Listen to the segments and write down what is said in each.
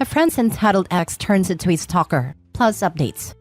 A friend's entitled ex turns into a stalker, plus updates.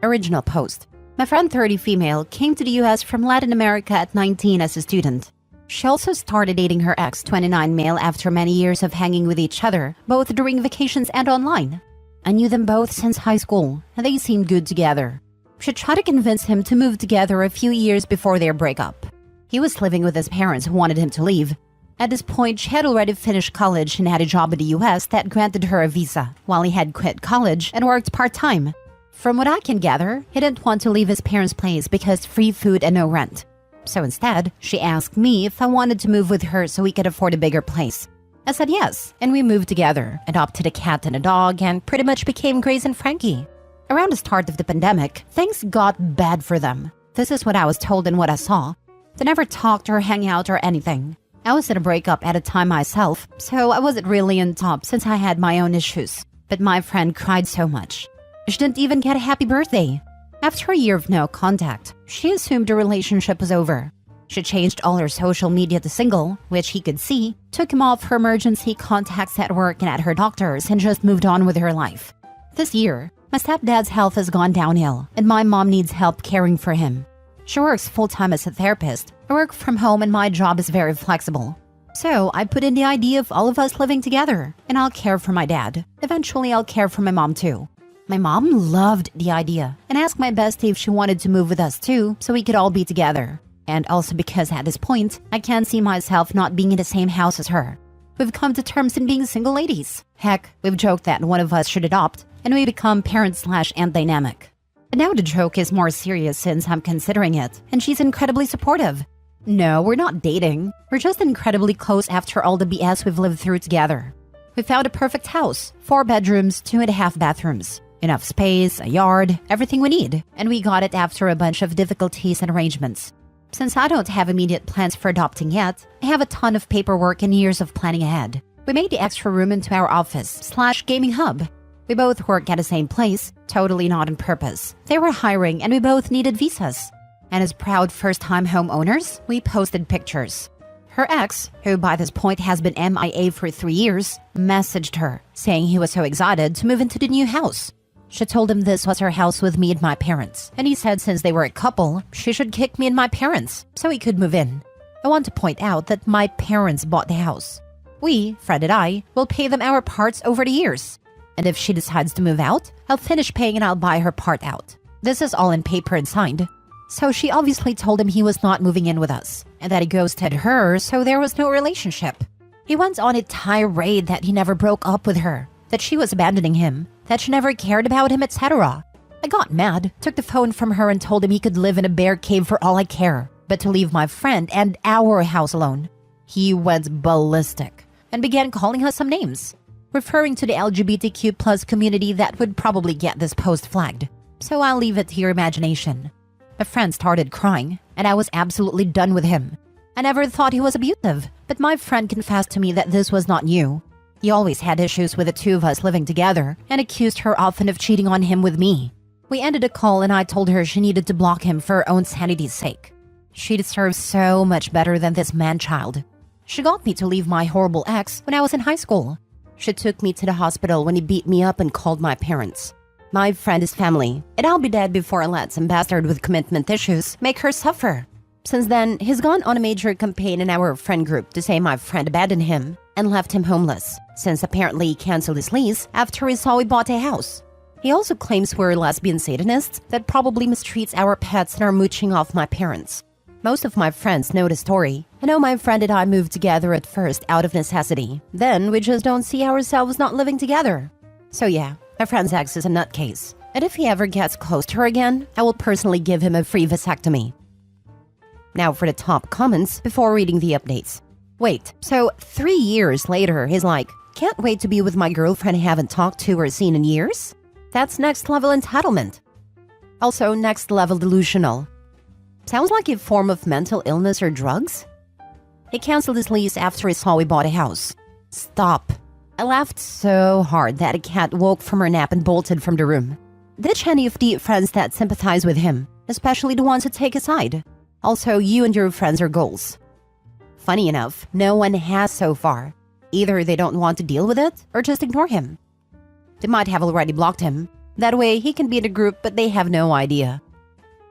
Original post. My friend 30 female came to the US from Latin America at 19 as a student. She also started dating her ex 29 male after many years of hanging with each other, both during vacations and online. I knew them both since high school, and they seemed good together. She tried to convince him to move together a few years before their breakup. He was living with his parents who wanted him to leave. At this point, she had already finished college and had a job in the US that granted her a visa, while he had quit college and worked part-time. From what I can gather, he didn't want to leave his parents' place because free food and no rent. So instead, she asked me if I wanted to move with her so we could afford a bigger place. I said yes, and we moved together, adopted a cat and a dog, and pretty much became Grace and Frankie. Around the start of the pandemic, things got bad for them. This is what I was told and what I saw. They never talked or hang out or anything. I was in a breakup at a time myself, so I wasn't really on top since I had my own issues. But my friend cried so much. She didn't even get a happy birthday. After a year of no contact, she assumed the relationship was over. She changed all her social media to single, which he could see, took him off her emergency contacts at work and at her doctor's, and just moved on with her life. This year, my stepdad's health has gone downhill, and my mom needs help caring for him. She works full-time as a therapist. I work from home and my job is very flexible. So I put in the idea of all of us living together, and I'll care for my dad. Eventually, I'll care for my mom too. My mom loved the idea and asked my bestie if she wanted to move with us too, so we could all be together. And also because at this point, I can't see myself not being in the same house as her. We've come to terms in being single ladies. Heck, we've joked that one of us should adopt, and we become parent/aunt dynamic. But now the joke is more serious since I'm considering it, and she's incredibly supportive. No, we're not dating. We're just incredibly close after all the BS we've lived through together. We found a perfect house, 4 bedrooms, 2.5 bathrooms. Enough space, a yard, everything we need. And we got it after a bunch of difficulties and arrangements. Since I don't have immediate plans for adopting yet, I have a ton of paperwork and years of planning ahead. We made the extra room into our office/gaming hub. We both work at the same place, totally not on purpose. They were hiring and we both needed visas. And as proud first-time homeowners, we posted pictures. Her ex, who by this point has been MIA for 3 years, messaged her, saying he was so excited to move into the new house. She told him this was her house with me and my parents, and he said since they were a couple, she should kick me and my parents, so he could move in. I want to point out that my parents bought the house. We, Fred and I, will pay them our parts over the years. And if she decides to move out, I'll finish paying and I'll buy her part out. This is all in paper and signed. So she obviously told him he was not moving in with us, and that he ghosted her, so there was no relationship. He went on a tirade that he never broke up with her, that she was abandoning him, that she never cared about him, etc. I got mad, took the phone from her and told him he could live in a bear cave for all I care, but to leave my friend and our house alone. He went ballistic and began calling us some names, referring to the LGBTQ plus community that would probably get this post flagged. So I'll leave it to your imagination. My friend started crying, and I was absolutely done with him. I never thought he was abusive, but my friend confessed to me that this was not new. He always had issues with the two of us living together and accused her often of cheating on him with me. We ended a call and I told her she needed to block him for her own sanity's sake. She deserves so much better than this man-child. She got me to leave my horrible ex when I was in high school. She took me to the hospital when he beat me up and called my parents. My friend is family, and I'll be dead before I let some bastard with commitment issues make her suffer. Since then, he's gone on a major campaign in our friend group to say my friend abandoned him and left him homeless, since apparently he canceled his lease after he saw we bought a house. He also claims we're lesbian Satanists that probably mistreats our pets and are mooching off my parents. Most of my friends know the story. I know my friend and I moved together at first out of necessity. Then we just don't see ourselves not living together. So yeah, my friend's ex is a nutcase. And if he ever gets close to her again, I will personally give him a free vasectomy. Now for the top comments before reading the updates. Wait, so 3 years later, he's like, can't wait to be with my girlfriend I haven't talked to or seen in years? That's next level entitlement. Also next level delusional. Sounds like a form of mental illness or drugs? He canceled his lease after he saw we bought a house. Stop. I laughed so hard that a cat woke from her nap and bolted from the room. Ditch any of the friends that sympathize with him, especially the ones who take his side. Also, you and your friends are goals. Funny enough, no one has so far. Either they don't want to deal with it, or just ignore him. They might have already blocked him. That way, he can be in a group, but they have no idea.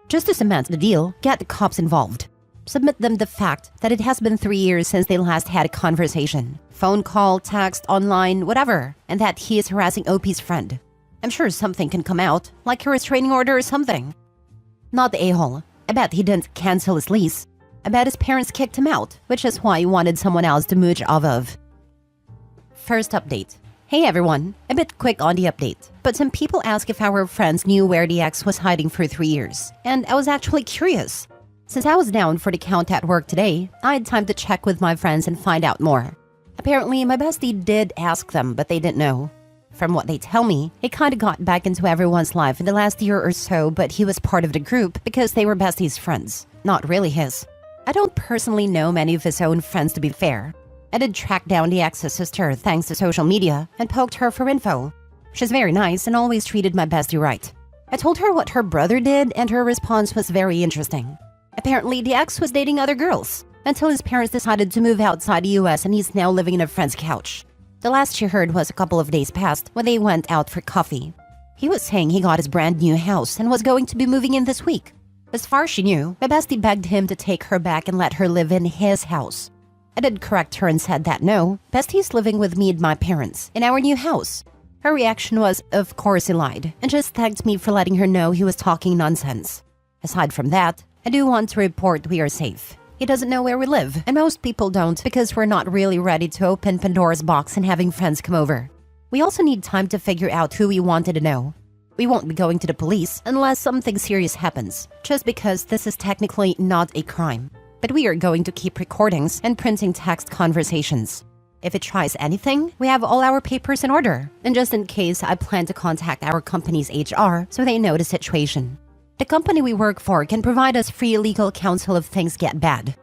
Just to cement the deal, get the cops involved. Submit them the fact that it has been 3 years since they last had a conversation. Phone call, text, online, whatever. And that he is harassing OP's friend. I'm sure something can come out, like a restraining order or something. Not the a-hole. I bet he didn't cancel his lease. I bet his parents kicked him out, which is why he wanted someone else to mooch off of. First update. Hey everyone, a bit quick on the update, but some people ask if our friends knew where the ex was hiding for 3 years, and I was actually curious. Since I was down for the count at work today, I had time to check with my friends and find out more. Apparently, my bestie did ask them, but they didn't know. From what they tell me, he kinda got back into everyone's life in the last year or so, but he was part of the group because they were bestie's friends, not really his. I don't personally know many of his own friends, to be fair. I did track down the ex's sister thanks to social media and poked her for info. She's very nice and always treated my bestie right. I told her what her brother did and her response was very interesting. Apparently, the ex was dating other girls until his parents decided to move outside the US and he's now living in a friend's couch. The last she heard was a couple of days past when they went out for coffee. He was saying he got his brand new house and was going to be moving in this week. As far as she knew, my bestie begged him to take her back and let her live in his house. I did correct her and said that no, bestie's living with me and my parents in our new house. Her reaction was, of course he lied, and just thanked me for letting her know he was talking nonsense. Aside from that, I do want to report we are safe. He doesn't know where we live, and most people don't because we're not really ready to open Pandora's box and having friends come over. We also need time to figure out who we wanted to know. We won't be going to the police unless something serious happens, just because this is technically not a crime. But we are going to keep recordings and printing text conversations. If it tries anything, we have all our papers in order. And just in case, I plan to contact our company's HR so they know the situation. The company we work for can provide us free legal counsel if things get bad.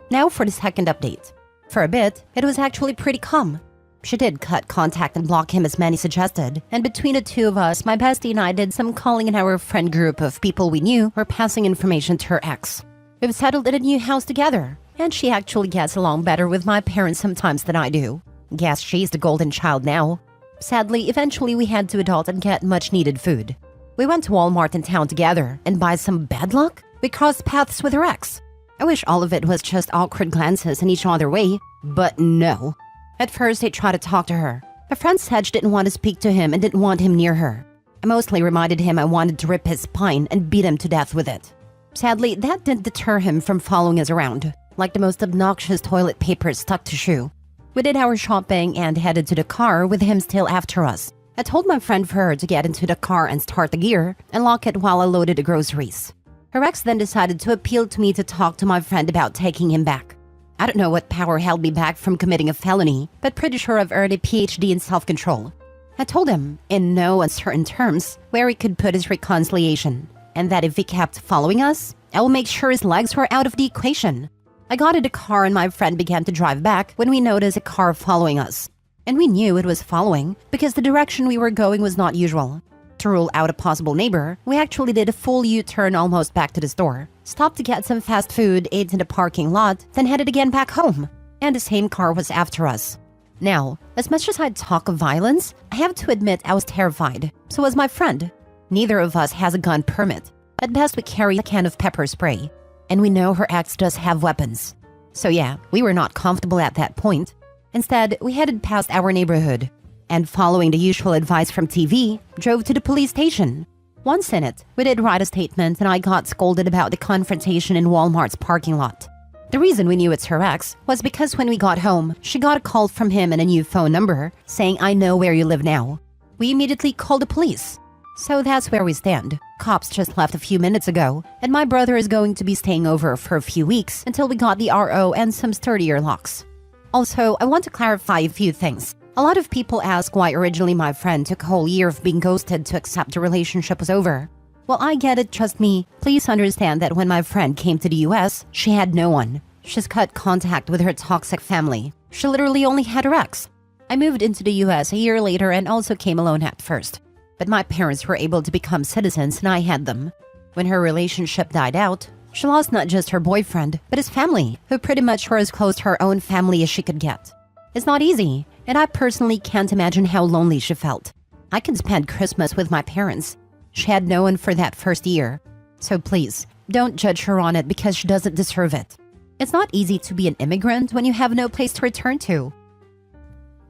Now for the second update. For a bit, it was actually pretty calm. She did cut contact and block him as many suggested, and between the two of us, my bestie and I did some calling in our friend group of people we knew were passing information to her ex. We've settled in a new house together, and she actually gets along better with my parents sometimes than I do. Guess she's the golden child now. Sadly, eventually we had to adult and get much needed food. We went to Walmart in town together, and by some bad luck, we crossed paths with her ex. I wish all of it was just awkward glances in each other way, but no. At first, I tried to talk to her. My friend said she didn't want to speak to him and didn't want him near her. I mostly reminded him I wanted to rip his spine and beat him to death with it. Sadly, that didn't deter him from following us around, like the most obnoxious toilet paper stuck to shoe. We did our shopping and headed to the car with him still after us. I told my friend for her to get into the car and start the gear and lock it while I loaded the groceries. Her ex then decided to appeal to me to talk to my friend about taking him back. I don't know what power held me back from committing a felony, but pretty sure I've earned a PhD in self-control. I told him, in no uncertain terms, where he could put his reconciliation, and that if he kept following us, I will make sure his legs were out of the equation. I got in the car and my friend began to drive back when we noticed a car following us. And we knew it was following because the direction we were going was not usual. To rule out a possible neighbor, we actually did a full U-turn almost back to the store, stopped to get some fast food, ate in the parking lot, then headed again back home. And the same car was after us. Now, as much as I'd talk of violence, I have to admit I was terrified. So was my friend. Neither of us has a gun permit. At best, we carry a can of pepper spray. And we know her ex does have weapons. So yeah, we were not comfortable at that point. Instead, we headed past our neighborhood. And following the usual advice from TV, drove to the police station. Once in it, we did write a statement and I got scolded about the confrontation in Walmart's parking lot. The reason we knew it's her ex was because when we got home, she got a call from him and a new phone number saying, "I know where you live now." We immediately called the police. So that's where we stand. Cops just left a few minutes ago, and my brother is going to be staying over for a few weeks until we got the RO and some sturdier locks. Also, I want to clarify a few things. A lot of people ask why originally my friend took a whole year of being ghosted to accept the relationship was over. Well, I get it, trust me. Please understand that when my friend came to the US, she had no one. She's cut contact with her toxic family. She literally only had her ex. I moved into the US a year later and also came alone at first. But my parents were able to become citizens and I had them. When her relationship died out, she lost not just her boyfriend, but his family, who pretty much were as close to her own family as she could get. It's not easy, and I personally can't imagine how lonely she felt. I can spend Christmas with my parents. She had no one for that first year. So please, don't judge her on it because she doesn't deserve it. It's not easy to be an immigrant when you have no place to return to.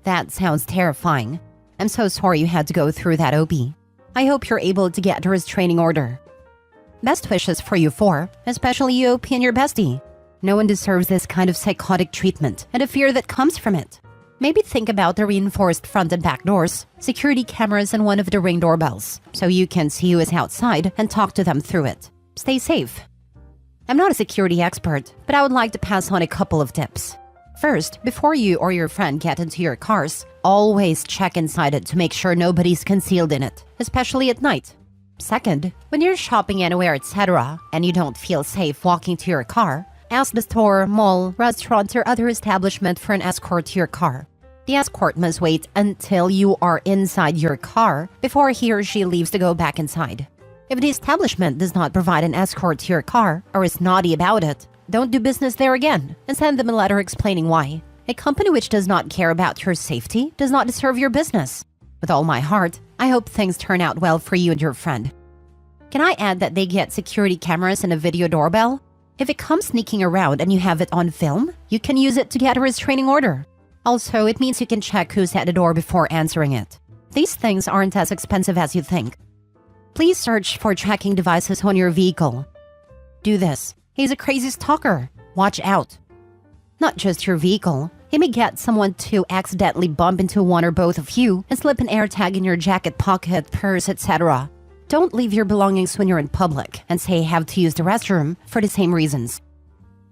That sounds terrifying. I'm so sorry you had to go through that, Opie. I hope you're able to get a restraining order. Best wishes for you four, especially you, Opie, and your bestie. No one deserves this kind of psychotic treatment and the fear that comes from it. Maybe think about the reinforced front and back doors, security cameras, and one of the Ring doorbells, so you can see who is outside and talk to them through it. Stay safe. I'm not a security expert, but I would like to pass on a couple of tips. First, before you or your friend get into your cars, always check inside it to make sure nobody's concealed in it, especially at night. Second, when you're shopping anywhere, etc., and you don't feel safe walking to your car, ask the store, mall, restaurant, or other establishment for an escort to your car. The escort must wait until you are inside your car before he or she leaves to go back inside. If the establishment does not provide an escort to your car or is naughty about it, don't do business there again and send them a letter explaining why. A company which does not care about your safety does not deserve your business. With all my heart, I hope things turn out well for you and your friend. Can I add that they get security cameras and a video doorbell? If it comes sneaking around and you have it on film, you can use it to get a restraining order. Also, it means you can check who's at the door before answering it. These things aren't as expensive as you think. Please search for tracking devices on your vehicle. Do this. He's a crazy stalker. Watch out. Not just your vehicle. He may get someone to accidentally bump into one or both of you and slip an AirTag in your jacket pocket, purse, etc. Don't leave your belongings when you're in public and say you have to use the restroom for the same reasons.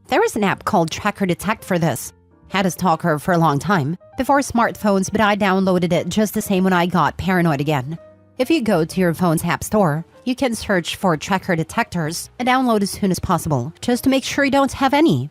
There is an app called Tracker Detect for this. Had a stalker for a long time, before smartphones, but I downloaded it just the same when I got paranoid again. If you go to your phone's app store, you can search for tracker detectors and download as soon as possible, just to make sure you don't have any.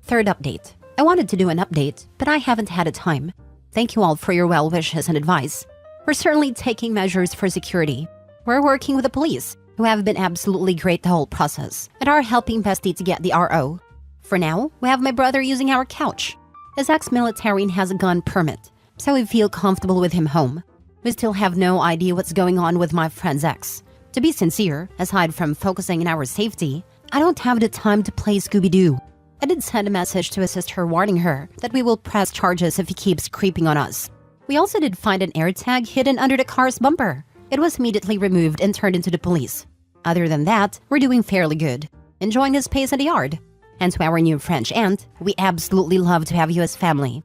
Third update. I wanted to do an update, but I haven't had a time. Thank you all for your well wishes and advice. We're certainly taking measures for security. We're working with the police, who have been absolutely great the whole process, and are helping Bestie to get the RO. For now, we have my brother using our couch. His ex-military and has a gun permit, so we feel comfortable with him home. We still have no idea what's going on with my friend's ex. To be sincere, aside from focusing on our safety, I don't have the time to play Scooby-Doo. I did send a message to his sister warning her that we will press charges if he keeps creeping on us. We also did find an AirTag hidden under the car's bumper. It was immediately removed and turned into the police. Other than that, we're doing fairly good, enjoying his space in the yard. And to our new French aunt, we absolutely love to have you as family.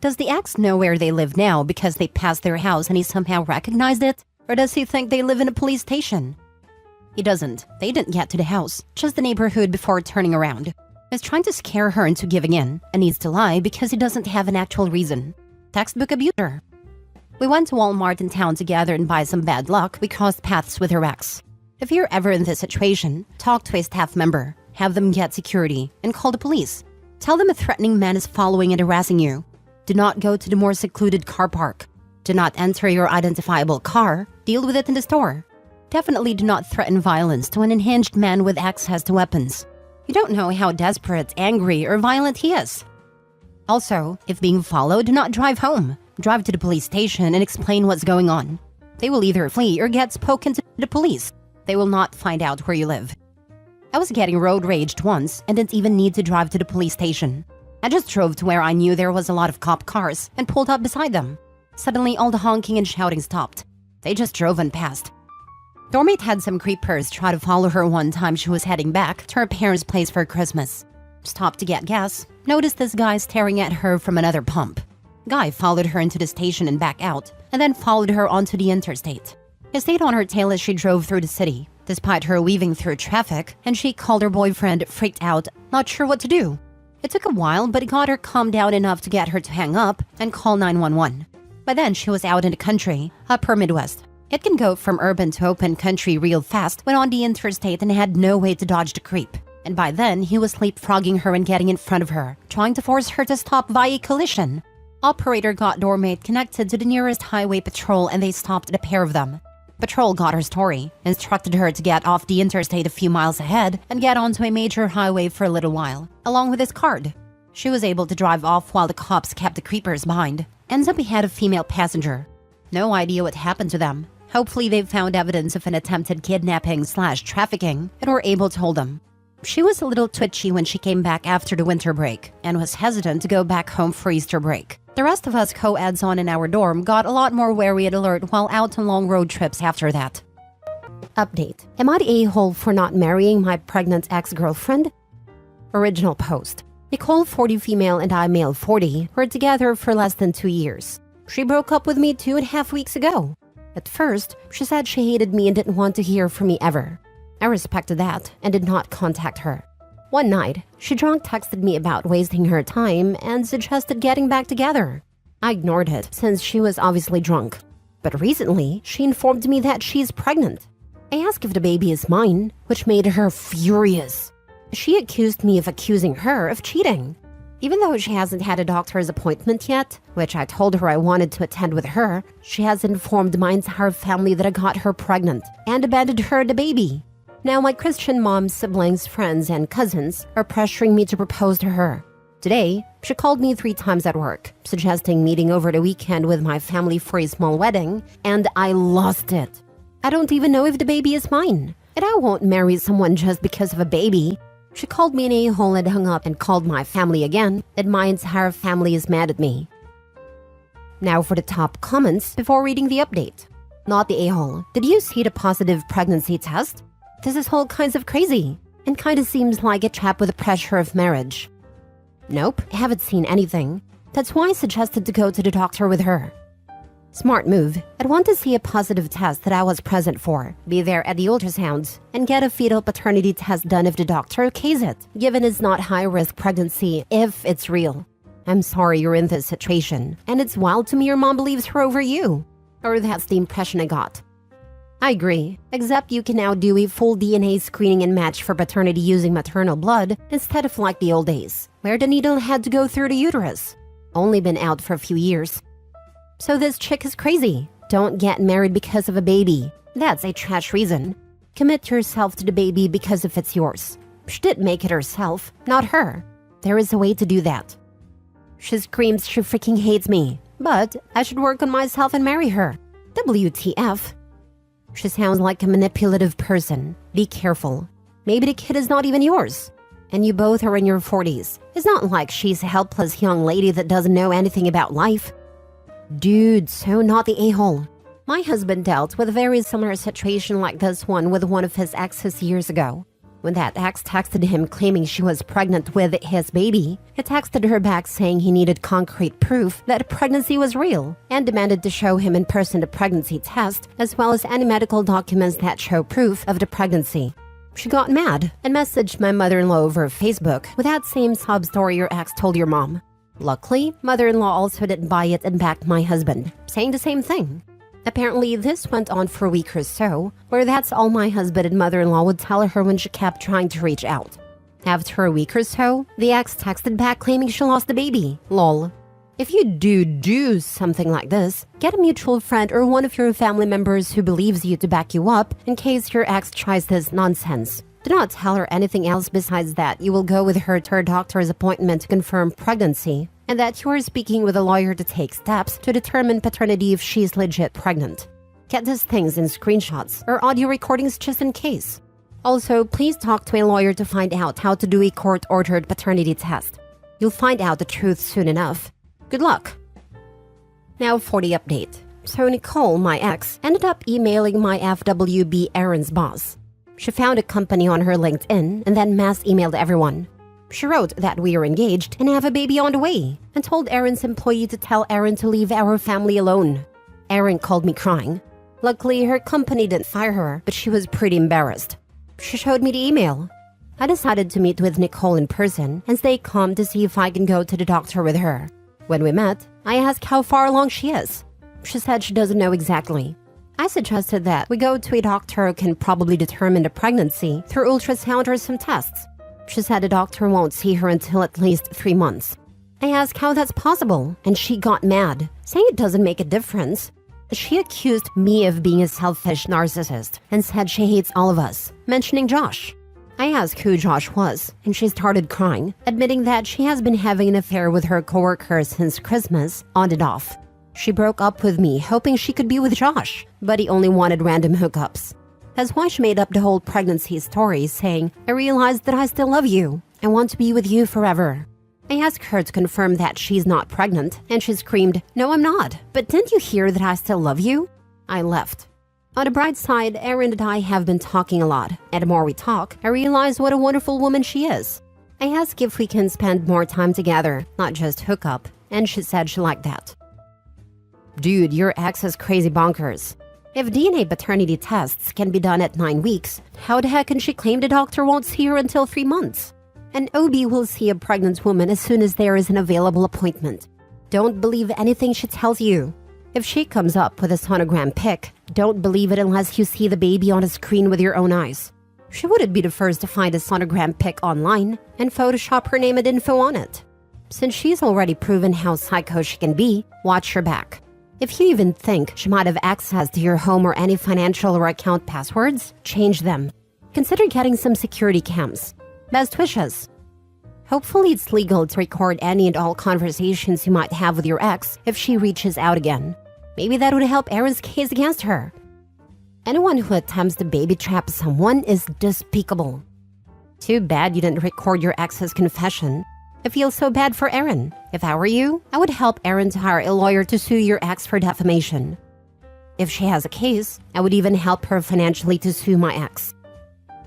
Does the ex know where they live now because they passed their house and he somehow recognized it? Or does he think they live in a police station? He doesn't. They didn't get to the house, just the neighborhood before turning around. He's trying to scare her into giving in and needs to lie because he doesn't have an actual reason. Textbook abuser. We went to Walmart in town together and by some bad luck, we crossed paths with her ex. If you're ever in this situation, talk to a staff member, have them get security, and call the police. Tell them a threatening man is following and harassing you. Do not go to the more secluded car park. Do not enter your identifiable car. Deal with it in the store. Definitely do not threaten violence to an unhinged man with access to weapons. You don't know how desperate, angry, or violent he is. Also, if being followed, do not drive home. Drive to the police station and explain what's going on. They will either flee or get spoken to the police. They will not find out where you live. I was getting road raged once and didn't even need to drive to the police station. I just drove to where I knew there was a lot of cop cars and pulled up beside them. Suddenly, all the honking and shouting stopped. They just drove and passed. Dormate had some creepers try to follow her one time she was heading back to her parents' place for Christmas. Stopped to get gas, noticed this guy staring at her from another pump. Guy followed her into the station and back out, and then followed her onto the interstate. He stayed on her tail as she drove through the city, despite her weaving through traffic, and she called her boyfriend, freaked out, not sure what to do. It took a while, but it got her calmed down enough to get her to hang up and call 911. By then, she was out in the country, upper Midwest. It can go from urban to open country real fast when on the interstate and had no way to dodge the creep. And by then, he was leapfrogging her and getting in front of her, trying to force her to stop via collision. Operator got Dormate connected to the nearest highway patrol and they stopped the pair of them. Patrol got her story, instructed her to get off the interstate a few miles ahead and get onto a major highway for a little while, along with his card. She was able to drive off while the cops kept the creepers behind. Ends up he had a female passenger. No idea what happened to them. Hopefully they've found evidence of an attempted kidnapping/trafficking and were able to hold them. She was a little twitchy when she came back after the winter break and was hesitant to go back home for Easter break. The rest of us co-eds on in our dorm got a lot more wary and alert while out on long road trips after that. Update. Am I the a-hole for not marrying my pregnant ex-girlfriend? Original post. Nicole, 40 female, and I, male 40, were together for less than 2 years. She broke up with me 2.5 weeks ago. At first, she said she hated me and didn't want to hear from me ever. I respected that and did not contact her. One night, she drunk texted me about wasting her time and suggested getting back together. I ignored it since she was obviously drunk. But recently, she informed me that she's pregnant. I asked if the baby is mine, which made her furious. She accused me of accusing her of cheating. Even though she hasn't had a doctor's appointment yet, which I told her I wanted to attend with her, she has informed my entire family that I got her pregnant and abandoned her the baby. Now my Christian mom's siblings, friends, and cousins are pressuring me to propose to her. Today, she called me 3 times at work, suggesting meeting over the weekend with my family for a small wedding, and I lost it. I don't even know if the baby is mine, and I won't marry someone just because of a baby. She called me an a-hole and hung up and called my family again, and my entire family is mad at me. Now for the top comments before reading the update. Not the a-hole. Did you see the positive pregnancy test? This is all kinds of crazy, and kinda seems like a trap with the pressure of marriage. Nope, I haven't seen anything. That's why I suggested to go to the doctor with her. Smart move. I'd want to see a positive test that I was present for, be there at the ultrasound, and get a fetal paternity test done if the doctor okays it, given it's not high-risk pregnancy if it's real. I'm sorry you're in this situation, and it's wild to me your mom believes her over you. Or that's the impression I got. I agree, except you can now do a full DNA screening and match for paternity using maternal blood instead of like the old days, where the needle had to go through the uterus. Only been out for a few years. So this chick is crazy. Don't get married because of a baby. That's a trash reason. Commit yourself to the baby because if it's yours. She did make it herself, not her. There is a way to do that. She screams she freaking hates me, but I should work on myself and marry her. WTF. She sounds like a manipulative person. Be careful. Maybe the kid is not even yours. And you both are in your 40s. It's not like she's a helpless young lady that doesn't know anything about life. Dude, so not the a-hole. My husband dealt with a very similar situation like this one with one of his exes years ago. When that ex texted him claiming she was pregnant with his baby, he texted her back saying he needed concrete proof that pregnancy was real and demanded to show him in person the pregnancy test as well as any medical documents that show proof of the pregnancy. She got mad and messaged my mother-in-law over Facebook with that same sob story your ex told your mom. Luckily, mother-in-law also didn't buy it and backed my husband, saying the same thing. Apparently, this went on for a week or so, where that's all my husband and mother-in-law would tell her when she kept trying to reach out. After a week or so, the ex texted back claiming she lost the baby. Lol. If you do something like this, get a mutual friend or one of your family members who believes you to back you up in case your ex tries this nonsense. Do not tell her anything else besides that you will go with her to her doctor's appointment to confirm pregnancy, and that you are speaking with a lawyer to take steps to determine paternity if she's legit pregnant. Get these things in screenshots or audio recordings just in case. Also, please talk to a lawyer to find out how to do a court-ordered paternity test. You'll find out the truth soon enough. Good luck! Now for the update. So Nicole, my ex, ended up emailing my FWB Aaron's boss. She found a company on her LinkedIn and then mass emailed everyone. She wrote that we are engaged and have a baby on the way and told Aaron's employee to tell Aaron to leave our family alone. Aaron called me crying. Luckily, her company didn't fire her, but she was pretty embarrassed. She showed me the email. I decided to meet with Nicole in person and stay calm to see if I can go to the doctor with her. When we met, I asked how far along she is. She said she doesn't know exactly. I suggested that we go to a doctor who can probably determine the pregnancy through ultrasound or some tests. She said the doctor won't see her until at least 3 months. I asked how that's possible, and she got mad, saying it doesn't make a difference. She accused me of being a selfish narcissist and said she hates all of us, mentioning Josh. I asked who Josh was, and she started crying, admitting that she has been having an affair with her coworker since Christmas, on and off. She broke up with me, hoping she could be with Josh, but he only wanted random hookups. That's why she made up the whole pregnancy story, saying, I realized that I still love you. I want to be with you forever. I asked her to confirm that she's not pregnant, and she screamed, No, I'm not. But didn't you hear that I still love you? I left. On the bright side, Erin and I have been talking a lot, and the more we talk, I realize what a wonderful woman she is. I asked if we can spend more time together, not just hook up, and she said she liked that. Dude, your ex is crazy bonkers. If DNA paternity tests can be done at 9 weeks, how the heck can she claim the doctor won't see her until 3 months? An OB will see a pregnant woman as soon as there is an available appointment. Don't believe anything she tells you. If she comes up with a sonogram pic, don't believe it unless you see the baby on a screen with your own eyes. She wouldn't be the first to find a sonogram pic online and Photoshop her name and info on it. Since she's already proven how psycho she can be, watch her back. If you even think she might have access to your home or any financial or account passwords, change them. Consider getting some security cams. Best wishes. Hopefully it's legal to record any and all conversations you might have with your ex if she reaches out again. Maybe that would help Erin's case against her. Anyone who attempts to baby trap someone is despicable. Too bad you didn't record your ex's confession. I feel so bad for Erin. If I were you, I would help Erin to hire a lawyer to sue your ex for defamation. If she has a case, I would even help her financially to sue my ex.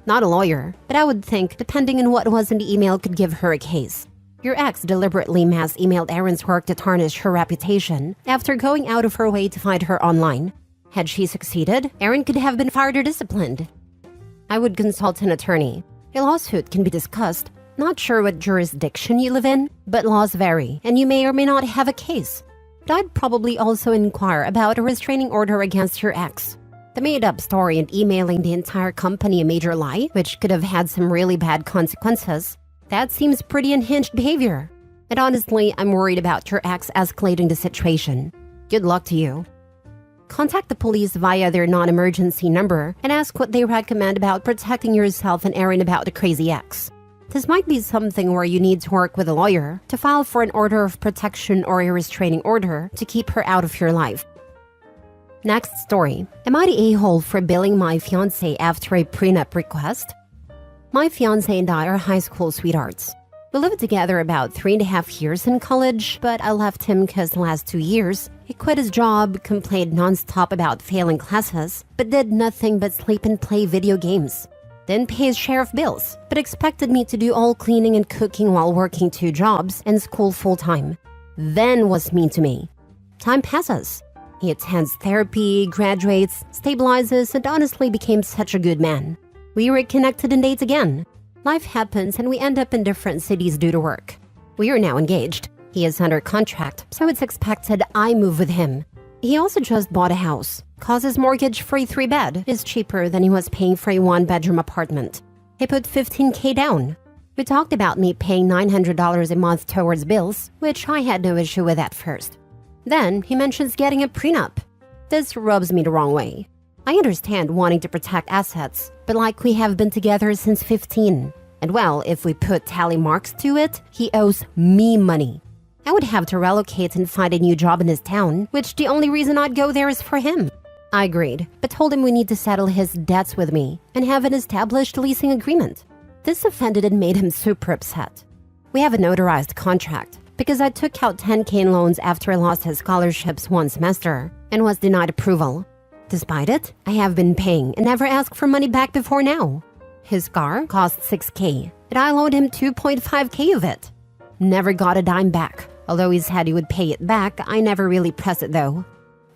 Not a lawyer, but I would think, depending on what was in the email, could give her a case. Your ex deliberately mass emailed Erin's work to tarnish her reputation after going out of her way to find her online. Had she succeeded, Erin could have been fired or disciplined. I would consult an attorney. A lawsuit can be discussed. Not sure what jurisdiction you live in, but laws vary, and you may or may not have a case. But I'd probably also inquire about a restraining order against your ex. The made-up story and emailing the entire company a major lie, which could have had some really bad consequences, that seems pretty unhinged behavior. And honestly, I'm worried about your ex escalating the situation. Good luck to you. Contact the police via their non-emergency number and ask what they recommend about protecting yourself and Erin about the crazy ex. This might be something where you need to work with a lawyer to file for an order of protection or a restraining order to keep her out of your life. Next story. Am I the a-hole for billing my fiancé after a prenup request? My fiancé and I are high school sweethearts. We lived together about 3.5 years in college, but I left him because the last 2 years, he quit his job, complained nonstop about failing classes, but did nothing but sleep and play video games. Didn't pay his share of bills, but expected me to do all cleaning and cooking while working 2 jobs and school full-time. Then was mean to me. Time passes. He attends therapy, graduates, stabilizes, and honestly became such a good man. We reconnected and date again. Life happens and we end up in different cities due to work. We are now engaged. He is under contract, so it's expected I move with him. He also just bought a house. Cause his mortgage for a 3-bed is cheaper than he was paying for a 1-bedroom apartment. He put $15,000 down. We talked about me paying $900 a month towards bills, which I had no issue with at first. Then he mentions getting a prenup. This rubs me the wrong way. I understand wanting to protect assets, but like we have been together since 15. And well, if we put tally marks to it, he owes me money. I would have to relocate and find a new job in his town, which the only reason I'd go there is for him. I agreed, but told him we need to settle his debts with me and have an established leasing agreement. This offended and made him super upset. We have a notarized contract because I took out $10,000 in loans after I lost his scholarships one semester and was denied approval. Despite it, I have been paying and never asked for money back before now. His car cost $6,000, and I loaned him $2.5K of it. Never got a dime back. Although he said he would pay it back, I never really pressed it though.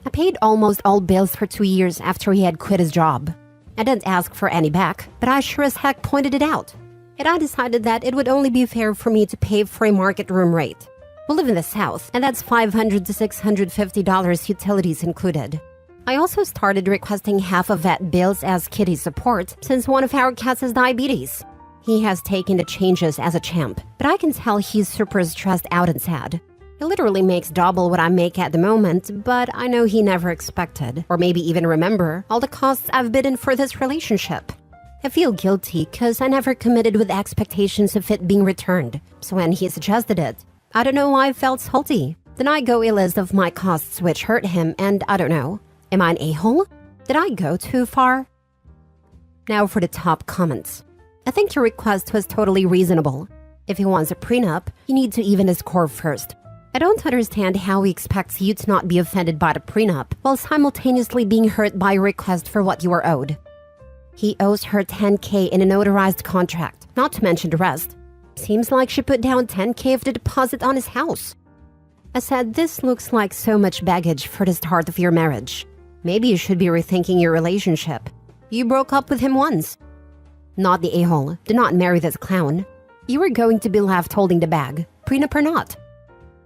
I paid almost all bills for 2 years after he had quit his job. I didn't ask for any back, but I sure as heck pointed it out. And I decided that it would only be fair for me to pay for a market room rate. We live in the South, and that's $500 to $650 utilities included. I also started requesting half of vet bills as kitty support since one of our cats has diabetes. He has taken the changes as a champ, but I can tell he's super stressed out and sad. He literally makes double what I make at the moment, but I know he never expected, or maybe even remember, all the costs I've bidden for this relationship. I feel guilty because I never committed with expectations of it being returned, so when he suggested it, I don't know why I felt salty. Then I go a list of my costs which hurt him, and I don't know. Am I an a-hole? Did I go too far? Now for the top comments. I think your request was totally reasonable. If he wants a prenup, you need to even his score first. I don't understand how he expects you to not be offended by the prenup while simultaneously being hurt by a request for what you are owed. He owes her $10K in a notarized contract, not to mention the rest. Seems like she put down $10K of the deposit on his house. I said, this looks like so much baggage for the start of your marriage. Maybe you should be rethinking your relationship. You broke up with him once. Not the a-hole. Do not marry this clown. You were going to be left holding the bag, prenup or not.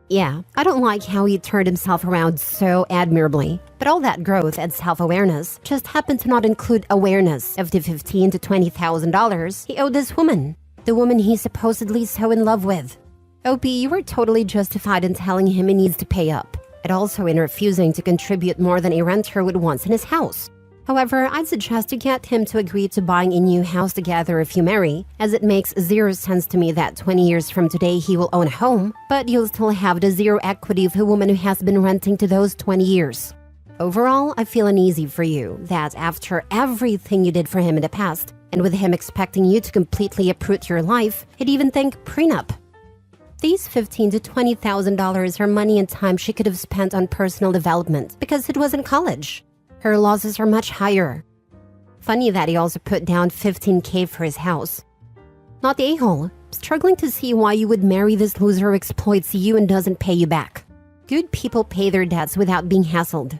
Yeah, I don't like how he turned himself around so admirably. But all that growth and self-awareness just happened to not include awareness of the $15,000 to $20,000 he owed this woman. The woman he's supposedly so in love with. OP, you were totally justified in telling him he needs to pay up. And also in refusing to contribute more than a renter would want in his house. However, I'd suggest you get him to agree to buying a new house together if you marry, as it makes zero sense to me that 20 years from today he will own a home, but you'll still have the zero equity of a woman who has been renting to those 20 years. Overall, I feel uneasy for you that after everything you did for him in the past, and with him expecting you to completely uproot your life, he'd even think prenup. These $15,000 to $20,000 are money and time she could have spent on personal development because it was in college. Her losses are much higher. Funny that he also put down $15K for his house. Not the a-hole. Struggling to see why you would marry this loser who exploits you and doesn't pay you back. Good people pay their debts without being hassled.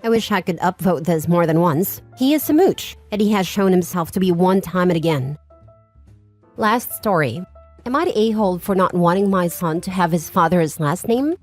I wish I could upvote this more than once. He is a mooch, and he has shown himself to be one time and again. Last story. Am I the a-hole for not wanting my son to have his father's last name?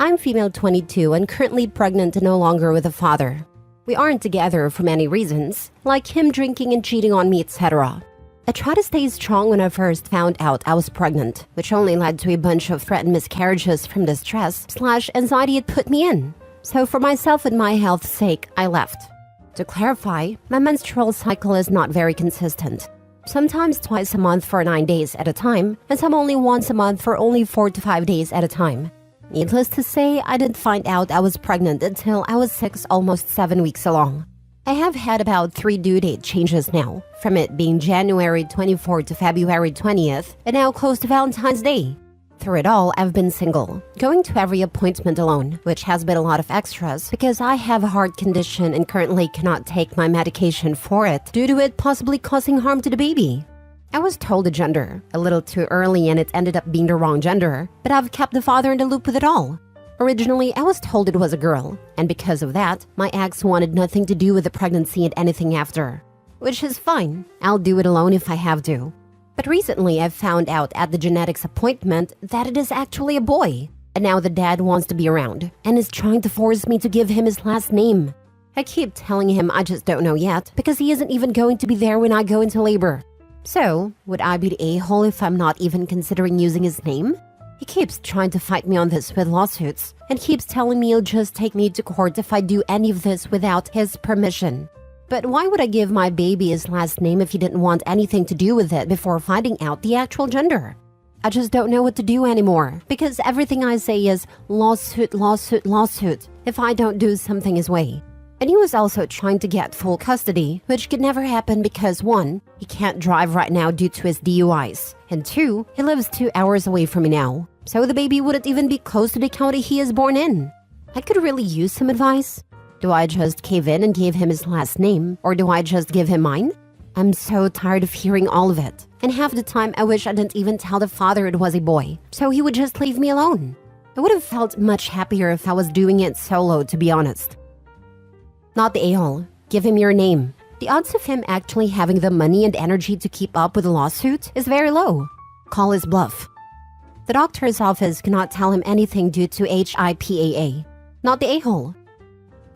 I'm female 22 and currently pregnant and no longer with a father. We aren't together for many reasons, like him drinking and cheating on me, etc. I tried to stay strong when I first found out I was pregnant, which only led to a bunch of threatened miscarriages from the stress/anxiety it put me in. So for myself and my health's sake, I left. To clarify, my menstrual cycle is not very consistent. Sometimes twice a month for 9 days at a time, and some only once a month for only 4 to 5 days at a time. Needless to say, I didn't find out I was pregnant until I was 6, almost 7 weeks along. I have had about 3 due date changes now, from it being January 24th to February 20th, and now close to Valentine's Day. Through it all, I've been single, going to every appointment alone, which has been a lot of extras because I have a heart condition and currently cannot take my medication for it due to it possibly causing harm to the baby. I was told a gender, a little too early, and it ended up being the wrong gender, but I've kept the father in the loop with it all. Originally, I was told it was a girl, and because of that, my ex wanted nothing to do with the pregnancy and anything after. Which is fine, I'll do it alone if I have to. But recently, I've found out at the genetics appointment that it is actually a boy, and now the dad wants to be around, and is trying to force me to give him his last name. I keep telling him I just don't know yet, because he isn't even going to be there when I go into labor. So, would I be the a-hole if I'm not even considering using his name? He keeps trying to fight me on this with lawsuits, and keeps telling me he'll just take me to court if I do any of this without his permission. But why would I give my baby his last name if he didn't want anything to do with it before finding out the actual gender? I just don't know what to do anymore, because everything I say is lawsuit, lawsuit, lawsuit if I don't do something his way. And he was also trying to get full custody, which could never happen because 1, he can't drive right now due to his DUIs, and 2, he lives 2 hours away from me now, so the baby wouldn't even be close to the county he is born in. I could really use some advice. Do I just cave in and give him his last name, or do I just give him mine? I'm so tired of hearing all of it, and half the time I wish I didn't even tell the father it was a boy, so he would just leave me alone. I would have felt much happier if I was doing it solo, to be honest. Not the a-hole. Give him your name. The odds of him actually having the money and energy to keep up with the lawsuit is very low. Call his bluff. The doctor's office cannot tell him anything due to HIPAA. Not the a-hole.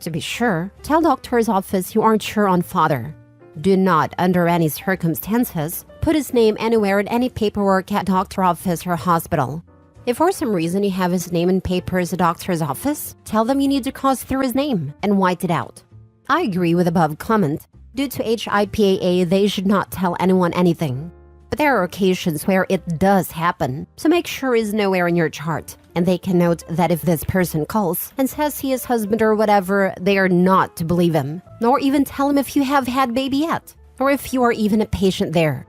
To be sure, tell doctor's office you aren't sure on father. Do not, under any circumstances, put his name anywhere in any paperwork at doctor office or hospital. If for some reason you have his name in papers at doctor's office, tell them you need to cross through his name and white it out. I agree with above comment. Due to HIPAA, they should not tell anyone anything. But there are occasions where it does happen, so make sure it's nowhere in your chart. And they can note that if this person calls and says he is husband or whatever, they are not to believe him, nor even tell him if you have had baby yet, or if you are even a patient there.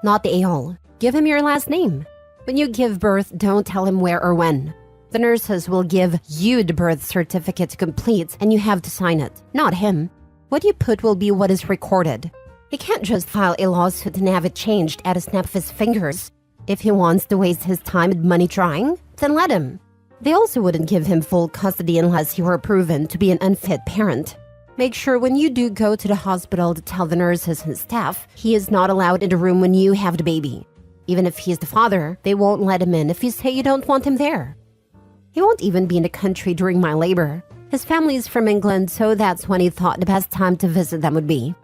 Not the a-hole. Give him your last name. When you give birth, don't tell him where or when. The nurses will give you the birth certificate to complete and you have to sign it, not him. What you put will be what is recorded. He can't just file a lawsuit and have it changed at a snap of his fingers. If he wants to waste his time and money trying, then let him. They also wouldn't give him full custody unless you are proven to be an unfit parent. Make sure when you do go to the hospital to tell the nurses and staff he is not allowed in the room when you have the baby. Even if he is the father, they won't let him in if you say you don't want him there. He won't even be in the country during my labor. His family is from England, so that's when he thought the best time to visit them would be.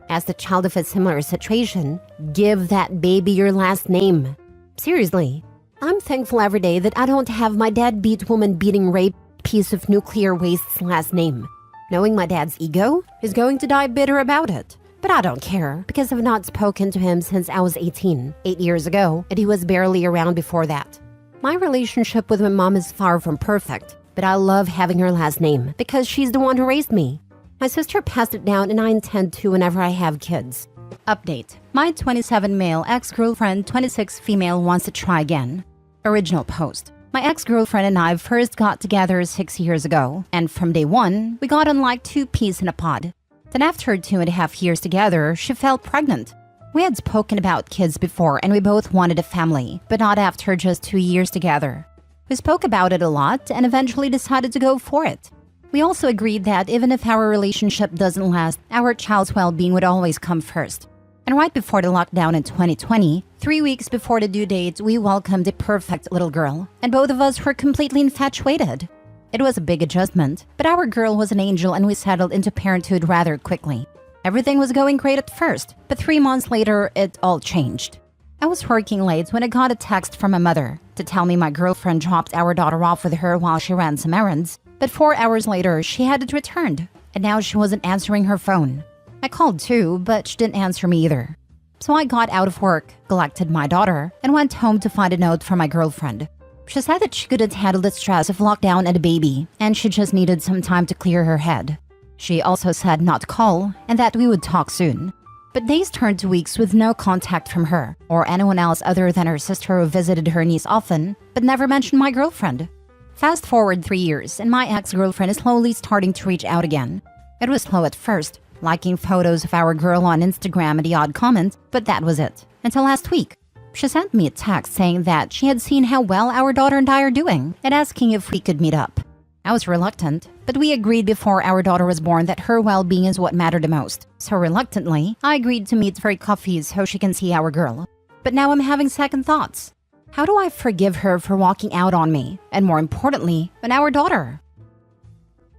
As the child of a similar situation, give that baby your last name. Seriously, I'm thankful every day that I don't have my deadbeat woman beating rape piece of nuclear waste's last name. Knowing my dad's ego, he's going to die bitter about it. But I don't care, because I've not spoken to him since I was 18, 8 years ago, and he was barely around before that. My relationship with my mom is far from perfect, but I love having her last name because she's the one who raised me. My sister passed it down and I intend to whenever I have kids. Update. My 27 male ex-girlfriend, 26 female wants to try again. Original post. My ex-girlfriend and I first got together 6 years ago, and from day one, we got on like 2 peas in a pod. Then after 2.5 years together, she fell pregnant. We had spoken about kids before and we both wanted a family, but not after just 2 years together. We spoke about it a lot and eventually decided to go for it. We also agreed that even if our relationship doesn't last, our child's well-being would always come first. And right before the lockdown in 2020, 3 weeks before the due date, we welcomed a perfect little girl, and both of us were completely infatuated. It was a big adjustment, but our girl was an angel and we settled into parenthood rather quickly. Everything was going great at first, but 3 months later, it all changed. I was working late when I got a text from my mother to tell me my girlfriend dropped our daughter off with her while she ran some errands. But 4 hours later, she had it returned, and now she wasn't answering her phone. I called too, but she didn't answer me either. So I got out of work, collected my daughter, and went home to find a note from my girlfriend. She said that she couldn't handle the stress of lockdown and a baby, and she just needed some time to clear her head. She also said not to call, and that we would talk soon. But days turned to weeks with no contact from her, or anyone else other than her sister who visited her niece often, but never mentioned my girlfriend. Fast forward 3 years, and my ex-girlfriend is slowly starting to reach out again. It was slow at first, liking photos of our girl on Instagram and the odd comment, but that was it. Until last week. She sent me a text saying that she had seen how well our daughter and I are doing, and asking if we could meet up. I was reluctant, but we agreed before our daughter was born that her well-being is what mattered the most. So reluctantly, I agreed to meet for a coffee so she can see our girl. But now I'm having second thoughts. How do I forgive her for walking out on me? And more importantly, on our daughter?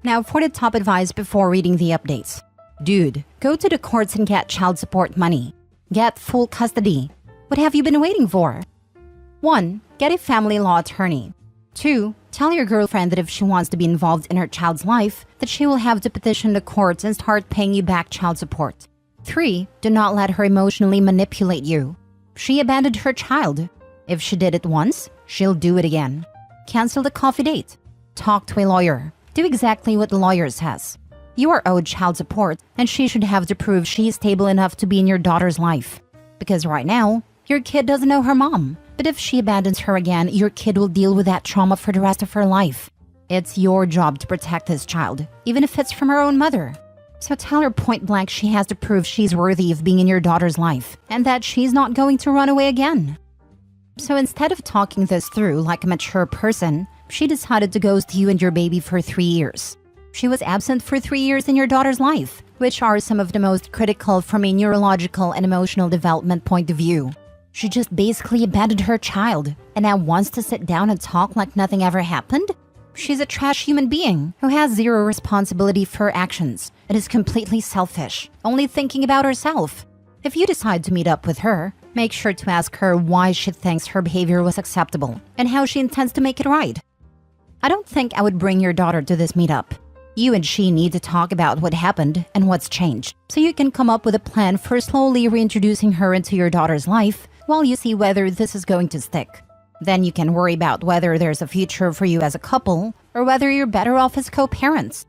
Now for the top advice before reading the updates. Dude, go to the courts and get child support money. Get full custody. What have you been waiting for? 1. Get a family law attorney. 2. Tell your girlfriend that if she wants to be involved in her child's life, that she will have to petition the courts and start paying you back child support. 3. Do not let her emotionally manipulate you. She abandoned her child. If she did it once, she'll do it again. Cancel the coffee date. Talk to a lawyer. Do exactly what the lawyer says. You are owed child support, and she should have to prove she is stable enough to be in your daughter's life. Because right now, your kid doesn't know her mom. But if she abandons her again, your kid will deal with that trauma for the rest of her life. It's your job to protect this child, even if it's from her own mother. So tell her point blank she has to prove she's worthy of being in your daughter's life, and that she's not going to run away again. So instead of talking this through like a mature person, she decided to ghost you and your baby for 3 years. She was absent for 3 years in your daughter's life, which are some of the most critical from a neurological and emotional development point of view. She just basically abandoned her child, and now wants to sit down and talk like nothing ever happened? She's a trash human being who has zero responsibility for her actions and is completely selfish, only thinking about herself. If you decide to meet up with her, make sure to ask her why she thinks her behavior was acceptable and how she intends to make it right. I don't think I would bring your daughter to this meetup. You and she need to talk about what happened and what's changed, so you can come up with a plan for slowly reintroducing her into your daughter's life while you see whether this is going to stick. Then you can worry about whether there's a future for you as a couple or whether you're better off as co-parents.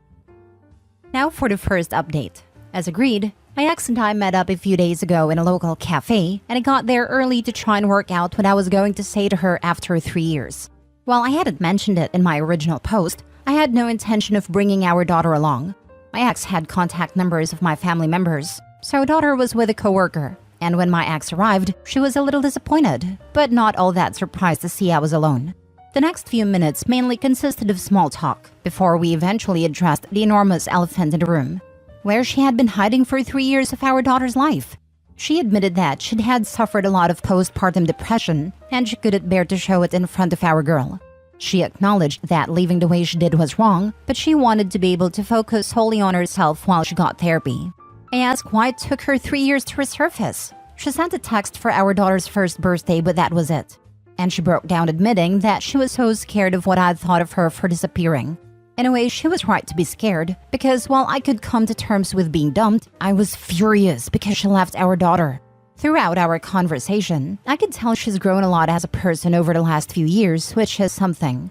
Now for the first update. As agreed, my ex and I met up a few days ago in a local cafe, and I got there early to try and work out what I was going to say to her after 3 years. While I hadn't mentioned it in my original post, I had no intention of bringing our daughter along. My ex had contact numbers of my family members, so daughter was with a coworker. And when my ex arrived, she was a little disappointed, but not all that surprised to see I was alone. The next few minutes mainly consisted of small talk, before we eventually addressed the enormous elephant in the room, where she had been hiding for 3 years of our daughter's life. She admitted that she'd had suffered a lot of postpartum depression, and she couldn't bear to show it in front of our girl. She acknowledged that leaving the way she did was wrong, but she wanted to be able to focus wholly on herself while she got therapy. I asked why it took her 3 years to resurface. She sent a text for our daughter's first birthday, but that was it. And she broke down admitting that she was so scared of what I'd thought of her for disappearing. In a way, she was right to be scared, because while I could come to terms with being dumped, I was furious because she left our daughter. Throughout our conversation, I could tell she's grown a lot as a person over the last few years, which is something.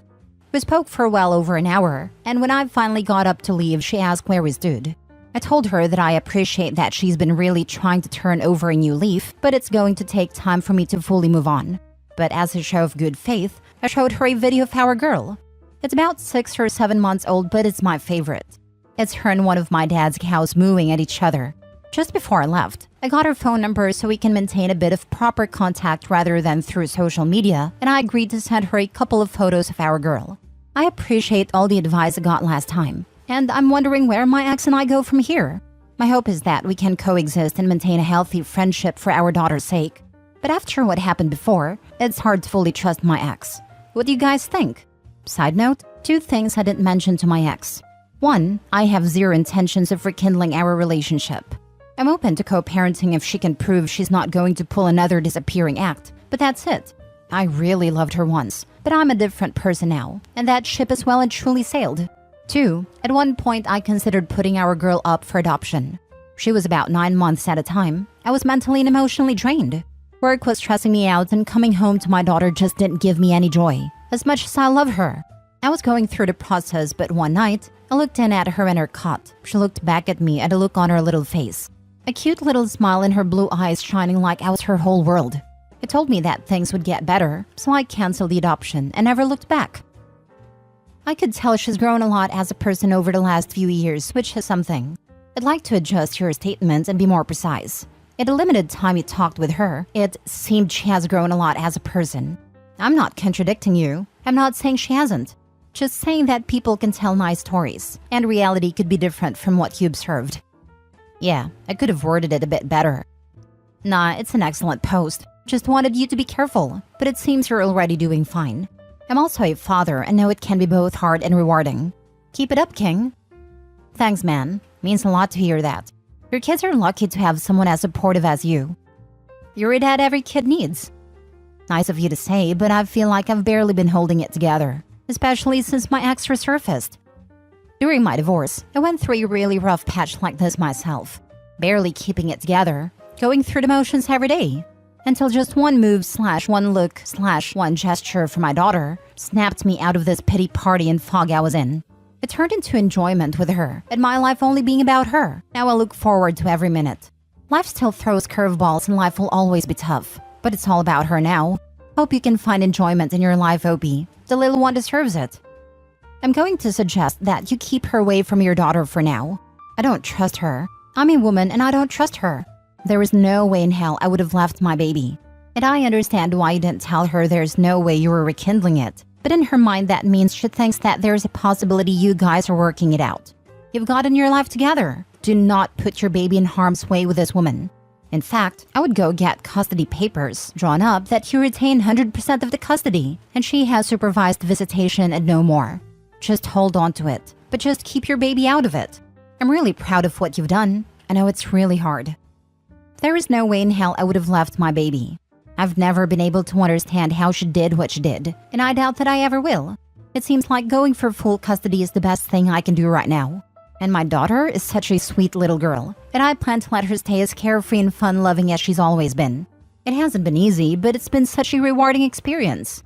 We spoke for well over an hour, and when I finally got up to leave, she asked where we stood. I told her that I appreciate that she's been really trying to turn over a new leaf, but it's going to take time for me to fully move on. But as a show of good faith, I showed her a video of our girl. It's about 6 or 7 months old, but it's my favorite. It's her and one of my dad's cows mooing at each other. Just before I left, I got her phone number so we can maintain a bit of proper contact rather than through social media, and I agreed to send her a couple of photos of our girl. I appreciate all the advice I got last time, and I'm wondering where my ex and I go from here. My hope is that we can coexist and maintain a healthy friendship for our daughter's sake. But after what happened before, it's hard to fully trust my ex. What do you guys think? Side note, 2 things I didn't mention to my ex. 1, I have zero intentions of rekindling our relationship. I'm open to co-parenting if she can prove she's not going to pull another disappearing act, but that's it. I really loved her once, but I'm a different person now, and that ship is well and truly sailed. 2, at one point I considered putting our girl up for adoption. She was about 9 months at a time. I was mentally and emotionally drained. Work was stressing me out, and coming home to my daughter just didn't give me any joy, as much as I love her. I was going through the process, but one night, I looked in at her in her cot. She looked back at me, and a look on her little face. A cute little smile in her blue eyes shining like I was her whole world. It told me that things would get better, so I canceled the adoption and never looked back. I could tell she's grown a lot as a person over the last few years, which is something. I'd like to adjust your statement and be more precise. In the limited time you talked with her, it seemed she has grown a lot as a person. I'm not contradicting you. I'm not saying she hasn't. Just saying that people can tell nice stories, and reality could be different from what you observed. Yeah, I could have worded it a bit better. Nah, it's an excellent post. Just wanted you to be careful, but it seems you're already doing fine. I'm also a father and know it can be both hard and rewarding. Keep it up, King. Thanks, man. Means a lot to hear that. Your kids are lucky to have someone as supportive as you. You're a dad every kid needs. Nice of you to say, but I feel like I've barely been holding it together, especially since my ex resurfaced. During my divorce, I went through a really rough patch like this myself, barely keeping it together, going through the motions every day, until just one move / one look / one gesture from my daughter snapped me out of this pity party and fog I was in. It turned into enjoyment with her, and my life only being about her. Now I look forward to every minute. Life still throws curveballs and life will always be tough, but it's all about her now. Hope you can find enjoyment in your life, Opie. The little one deserves it. I'm going to suggest that you keep her away from your daughter for now. I don't trust her. I'm a woman and I don't trust her. There is no way in hell I would have left my baby. And I understand why you didn't tell her there's no way you were rekindling it. But in her mind, that means she thinks that there's a possibility you guys are working it out. You've gotten your life together. Do not put your baby in harm's way with this woman. In fact, I would go get custody papers drawn up that you retain 100% of the custody, and she has supervised visitation and no more. Just hold on to it, but just keep your baby out of it. I'm really proud of what you've done. I know it's really hard. There is no way in hell I would have left my baby. I've never been able to understand how she did what she did, and I doubt that I ever will. It seems like going for full custody is the best thing I can do right now. And my daughter is such a sweet little girl, and I plan to let her stay as carefree and fun-loving as she's always been. It hasn't been easy, but it's been such a rewarding experience.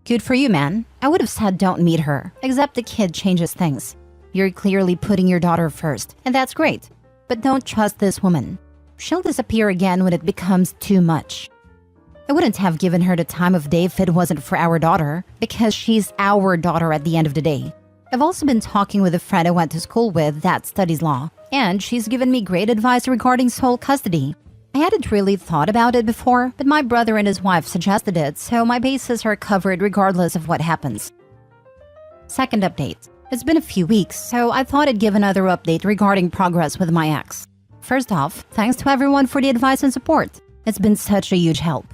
Good for you, man. I would have said don't meet her, except the kid changes things. You're clearly putting your daughter first, and that's great. But don't trust this woman. She'll disappear again when it becomes too much. I wouldn't have given her the time of day if it wasn't for our daughter, because she's our daughter at the end of the day. I've also been talking with a friend I went to school with that studies law, and she's given me great advice regarding sole custody. I hadn't really thought about it before, but my brother and his wife suggested it, so my bases are covered regardless of what happens. Second update. It's been a few weeks, so I thought I'd give another update regarding progress with my ex. First off, thanks to everyone for the advice and support. It's been such a huge help.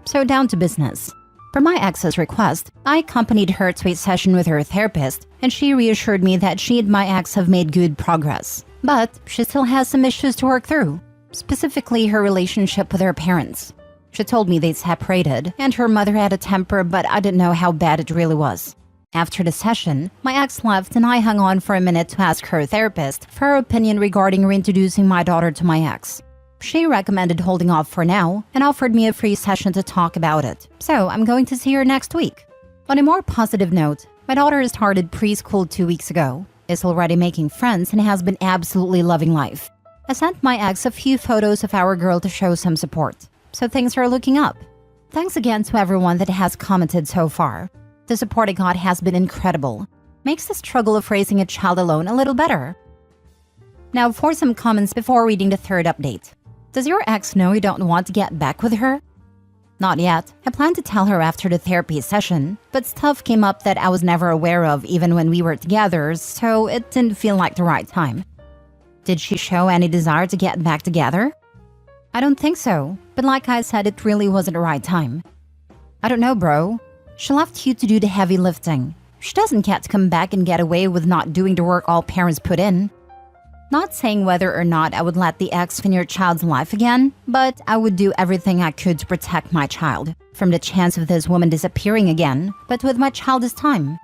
So down to business. Per my ex's request, I accompanied her to a session with her therapist, and she reassured me that she and my ex have made good progress. But she still has some issues to work through, specifically her relationship with her parents. She told me they'd separated, and her mother had a temper, but I didn't know how bad it really was. After the session, my ex left and I hung on for a minute to ask her therapist for her opinion regarding reintroducing my daughter to my ex. She recommended holding off for now and offered me a free session to talk about it, so I'm going to see her next week. On a more positive note, my daughter started preschool 2 weeks ago, is already making friends, and has been absolutely loving life. I sent my ex a few photos of our girl to show some support, so things are looking up. Thanks again to everyone that has commented so far. The support I got has been incredible. Makes the struggle of raising a child alone a little better. Now for some comments before reading the third update. Does your ex know you don't want to get back with her? Not yet. I plan to tell her after the therapy session, but stuff came up that I was never aware of even when we were together, so it didn't feel like the right time. Did she show any desire to get back together? I don't think so, but like I said, it really wasn't the right time. I don't know, bro. She left you to do the heavy lifting. She doesn't get to come back and get away with not doing the work all parents put in. Not saying whether or not I would let the ex in your child's life again, but I would do everything I could to protect my child from the chance of this woman disappearing again, but with my child this time.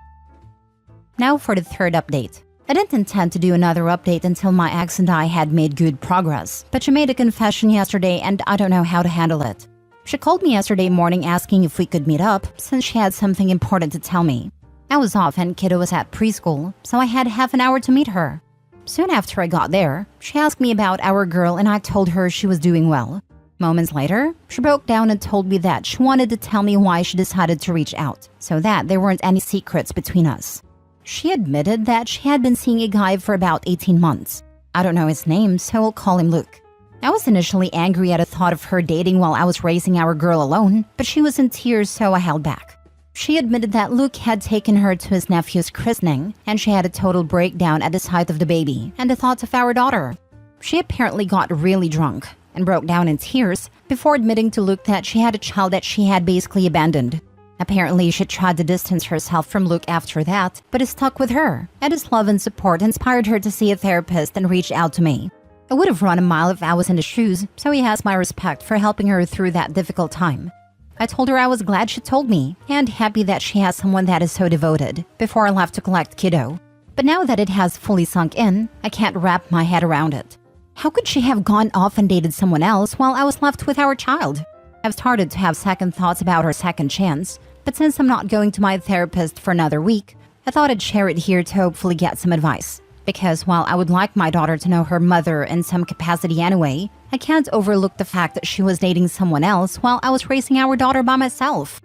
Now for the third update. I didn't intend to do another update until my ex and I had made good progress, but she made a confession yesterday and I don't know how to handle it. She called me yesterday morning asking if we could meet up since she had something important to tell me. I was off and kiddo was at preschool, so I had half an hour to meet her. Soon after I got there, she asked me about our girl and I told her she was doing well. Moments later, she broke down and told me that she wanted to tell me why she decided to reach out, so that there weren't any secrets between us. She admitted that she had been seeing a guy for about 18 months. I don't know his name, so we'll call him Luke. I was initially angry at the thought of her dating while I was raising our girl alone, but she was in tears, so I held back. She admitted that Luke had taken her to his nephew's christening, and she had a total breakdown at the sight of the baby and the thoughts of our daughter. She apparently got really drunk and broke down in tears before admitting to Luke that she had a child that she had basically abandoned. Apparently, she tried to distance herself from Luke after that, but is stuck with her, and his love and support inspired her to see a therapist and reach out to me. I would have run a mile if I was in his shoes, so he has my respect for helping her through that difficult time. I told her I was glad she told me, and happy that she has someone that is so devoted, before I left to collect kiddo. But now that it has fully sunk in, I can't wrap my head around it. How could she have gone off and dated someone else while I was left with our child? I've started to have second thoughts about her second chance, but since I'm not going to my therapist for another week, I thought I'd share it here to hopefully get some advice. Because while I would like my daughter to know her mother in some capacity anyway, I can't overlook the fact that she was dating someone else while I was raising our daughter by myself.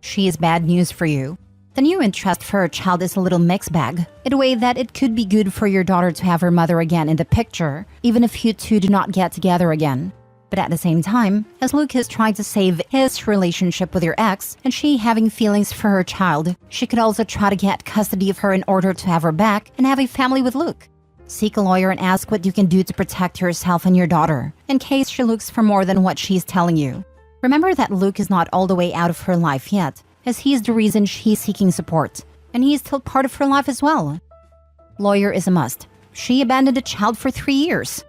She is bad news for you. The new interest for her child is a little mixed bag, in a way that it could be good for your daughter to have her mother again in the picture, even if you two do not get together again. But at the same time, as Luke is trying to save his relationship with your ex, and she having feelings for her child, she could also try to get custody of her in order to have her back and have a family with Luke. Seek a lawyer and ask what you can do to protect yourself and your daughter, in case she looks for more than what she's telling you. Remember that Luke is not all the way out of her life yet, as he is the reason she's seeking support, and he is still part of her life as well. Lawyer is a must. She abandoned a child for 3 years.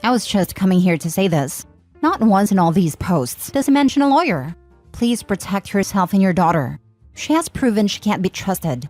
I was just coming here to say this. Not once in all these posts does it mention a lawyer. Please protect yourself and your daughter. She has proven she can't be trusted.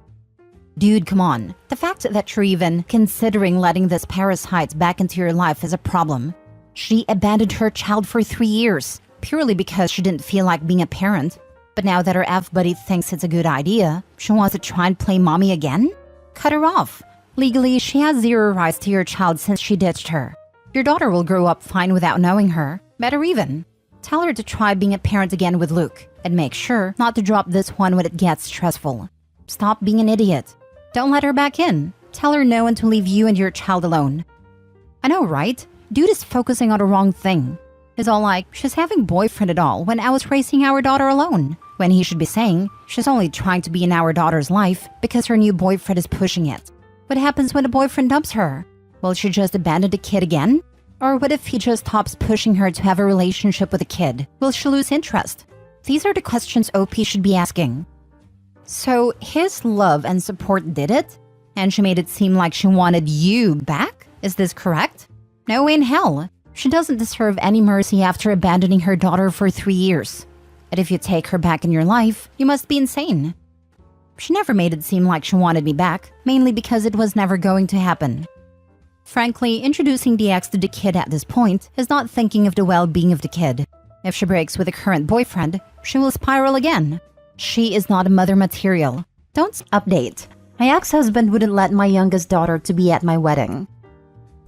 Dude, come on. The fact that you're even considering letting this parasite back into your life is a problem. She abandoned her child for 3 years, purely because she didn't feel like being a parent. But now that her F-buddy thinks it's a good idea, she wants to try and play mommy again? Cut her off. Legally, she has zero rights to your child since she ditched her. Your daughter will grow up fine without knowing her. Better even. Tell her to try being a parent again with Luke, and make sure not to drop this one when it gets stressful. Stop being an idiot. Don't let her back in. Tell her no and to leave you and your child alone. I know, right? Dude is focusing on the wrong thing. He's all like, she's having boyfriend at all when I was raising our daughter alone. When he should be saying, she's only trying to be in our daughter's life because her new boyfriend is pushing it. What happens when the boyfriend dumps her? Will she just abandon the kid again? Or what if he just stops pushing her to have a relationship with a kid? Will she lose interest? These are the questions OP should be asking. So his love and support did it? And she made it seem like she wanted you back? Is this correct? No way in hell. She doesn't deserve any mercy after abandoning her daughter for 3 years. And if you take her back in your life, you must be insane. She never made it seem like she wanted me back, mainly because it was never going to happen. Frankly, introducing the ex to the kid at this point is not thinking of the well-being of the kid. If she breaks with a current boyfriend, she will spiral again. She is not a mother material. Don't update. My ex-husband wouldn't let my youngest daughter to be at my wedding.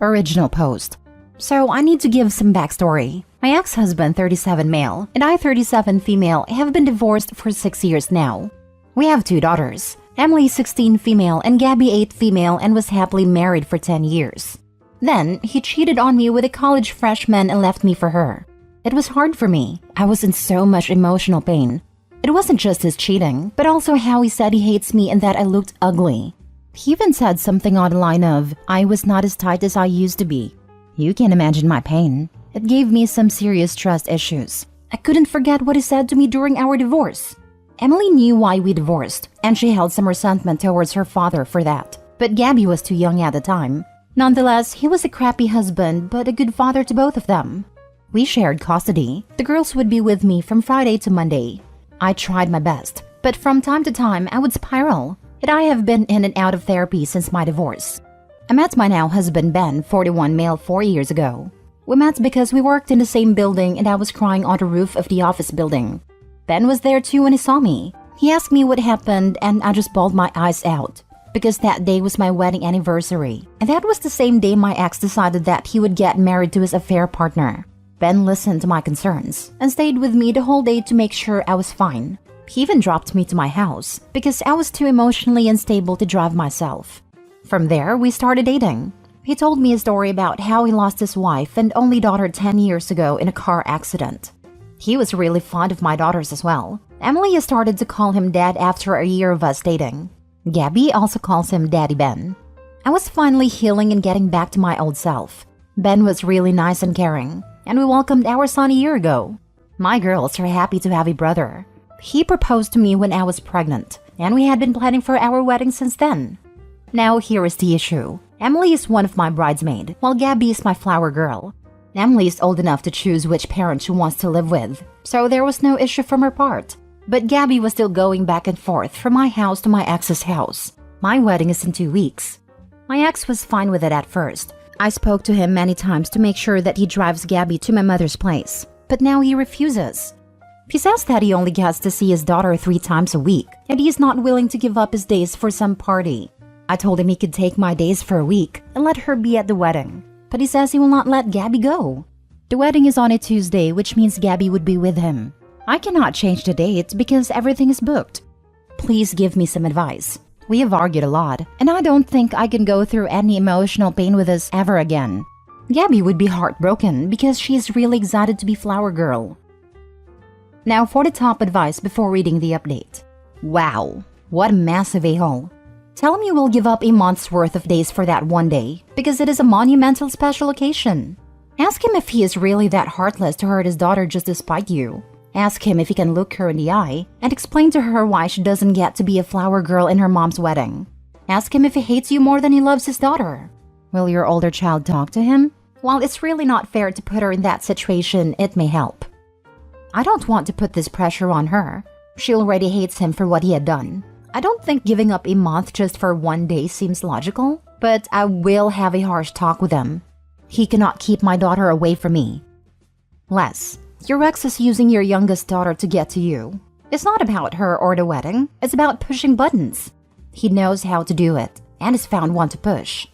Original post. So I need to give some backstory. My ex-husband, 37 male, and I, 37 female, have been divorced for 6 years now. We have 2 daughters. Emily, 16 female, and Gabby, 8 female, and was happily married for 10 years. Then, he cheated on me with a college freshman and left me for her. It was hard for me. I was in so much emotional pain. It wasn't just his cheating, but also how he said he hates me and that I looked ugly. He even said something on the line of, I was not as tight as I used to be. You can imagine my pain. It gave me some serious trust issues. I couldn't forget what he said to me during our divorce. Emily knew why we divorced, and she held some resentment towards her father for that. But Gabby was too young at the time. Nonetheless, he was a crappy husband, but a good father to both of them. We shared custody. The girls would be with me from Friday to Monday. I tried my best, but from time to time I would spiral, and I have been in and out of therapy since my divorce. I met my now husband Ben, 41 male, 4 years ago. We met because we worked in the same building and I was crying on the roof of the office building. Ben was there too when he saw me. He asked me what happened and I just bawled my eyes out because that day was my wedding anniversary. And that was the same day my ex decided that he would get married to his affair partner. Ben listened to my concerns and stayed with me the whole day to make sure I was fine. He even dropped me to my house because I was too emotionally unstable to drive myself. From there, we started dating. He told me a story about how he lost his wife and only daughter 10 years ago in a car accident. He was really fond of my daughters as well. Emily has started to call him Dad after a year of us dating. Gabby also calls him Daddy Ben. I was finally healing and getting back to my old self. Ben was really nice and caring, and we welcomed our son a year ago. My girls are happy to have a brother. He proposed to me when I was pregnant, and we had been planning for our wedding since then. Now here is the issue. Emily is one of my bridesmaids, while Gabby is my flower girl. Emily is old enough to choose which parent she wants to live with, so there was no issue from her part. But Gabby was still going back and forth from my house to my ex's house. My wedding is in 2 weeks. My ex was fine with it at first. I spoke to him many times to make sure that he drives Gabby to my mother's place, but now he refuses. He says that he only gets to see his daughter 3 times a week, and he is not willing to give up his days for some party. I told him he could take my days for a week and let her be at the wedding, but he says he will not let Gabby go. The wedding is on a Tuesday, which means Gabby would be with him. I cannot change the date because everything is booked. Please give me some advice. We have argued a lot, and I don't think I can go through any emotional pain with us ever again. Gabby would be heartbroken because she is really excited to be flower girl. Now for the top advice before reading the update. Wow, what a massive a-hole. Tell him you will give up a month's worth of days for that one day because it is a monumental special occasion. Ask him if he is really that heartless to hurt his daughter just to spite you. Ask him if he can look her in the eye and explain to her why she doesn't get to be a flower girl in her mom's wedding. Ask him if he hates you more than he loves his daughter. Will your older child talk to him? While it's really not fair to put her in that situation, it may help. I don't want to put this pressure on her. She already hates him for what he had done. I don't think giving up a month just for one day seems logical, but I will have a harsh talk with him. He cannot keep my daughter away from me. Les, your ex is using your youngest daughter to get to you. It's not about her or the wedding, it's about pushing buttons. He knows how to do it, and has found one to push.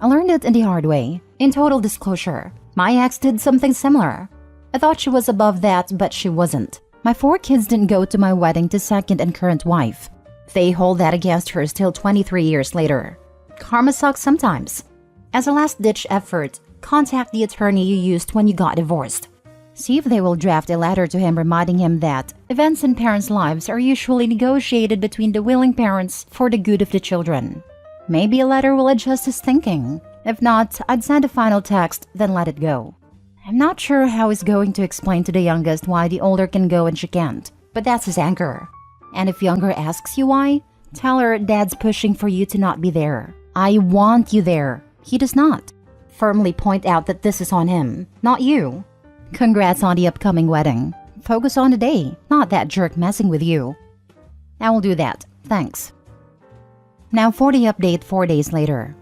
I learned it in the hard way. In total disclosure, my ex did something similar. I thought she was above that, but she wasn't. My 4 kids didn't go to my wedding to second and current wife. They hold that against her still 23 years later. Karma sucks sometimes. As a last-ditch effort, contact the attorney you used when you got divorced. See if they will draft a letter to him reminding him that events in parents' lives are usually negotiated between the willing parents for the good of the children. Maybe a letter will adjust his thinking. If not, I'd send a final text, then let it go. I'm not sure how he's going to explain to the youngest why the older can go and she can't, but that's his anchor. And if younger asks you why, tell her dad's pushing for you to not be there. I want you there. He does not. Firmly point out that this is on him, not you. Congrats on the upcoming wedding. Focus on the day, not that jerk messing with you. I will do that. Thanks. Now for the update 4 days later.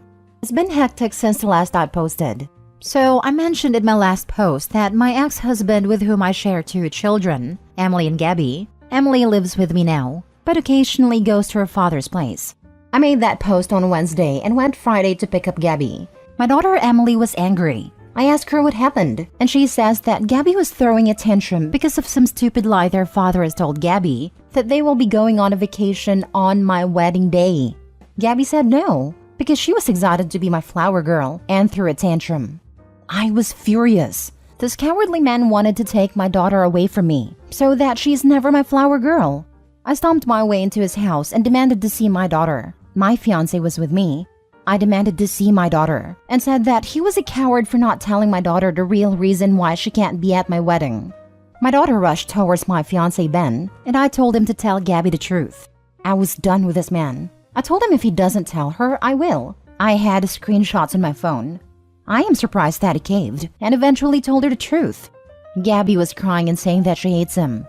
It's been hectic since the last I posted. So I mentioned in my last post that my ex-husband with whom I share 2 children, Emily and Gabby. Emily lives with me now, but occasionally goes to her father's place. I made that post on Wednesday and went Friday to pick up Gabby. My daughter Emily was angry. I asked her what happened, and she says that Gabby was throwing a tantrum because of some stupid lie their father has told Gabby that they will be going on a vacation on my wedding day. Gabby said no, because she was excited to be my flower girl and threw a tantrum. I was furious. This cowardly man wanted to take my daughter away from me so that she's never my flower girl. I stomped my way into his house and demanded to see my daughter. My fiancé was with me. I demanded to see my daughter and said that he was a coward for not telling my daughter the real reason why she can't be at my wedding. My daughter rushed towards my fiancé Ben, and I told him to tell Gabby the truth. I was done with this man. I told him if he doesn't tell her, I will. I had screenshots on my phone. I am surprised that he caved and eventually told her the truth. Gabby was crying and saying that she hates him.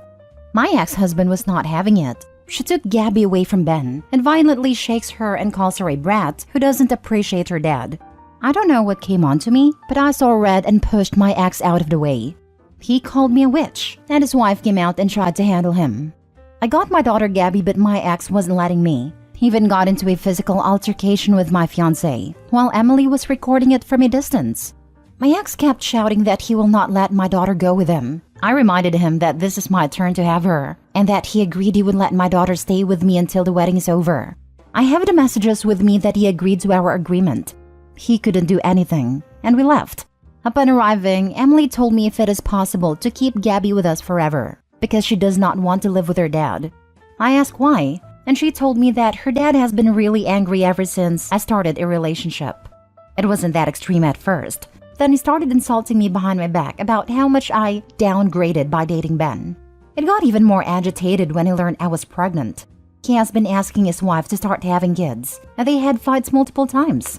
My ex-husband was not having it. She took Gabby away from Ben and violently shakes her and calls her a brat who doesn't appreciate her dad. I don't know what came onto me, but I saw red and pushed my ex out of the way. He called me a witch, and his wife came out and tried to handle him. I got my daughter Gabby, but my ex wasn't letting me. He even got into a physical altercation with my fiancé, while Emily was recording it from a distance. My ex kept shouting that he will not let my daughter go with him. I reminded him that this is my turn to have her, and that he agreed he would let my daughter stay with me until the wedding is over. I have the messages with me that he agreed to our agreement. He couldn't do anything, and we left. Upon arriving, Emily told me if it is possible to keep Gabby with us forever, because she does not want to live with her dad. I asked why, and she told me that her dad has been really angry ever since I started a relationship. It wasn't that extreme at first. Then he started insulting me behind my back about how much I downgraded by dating Ben. It got even more agitated when he learned I was pregnant. He has been asking his wife to start having kids, and they had fights multiple times.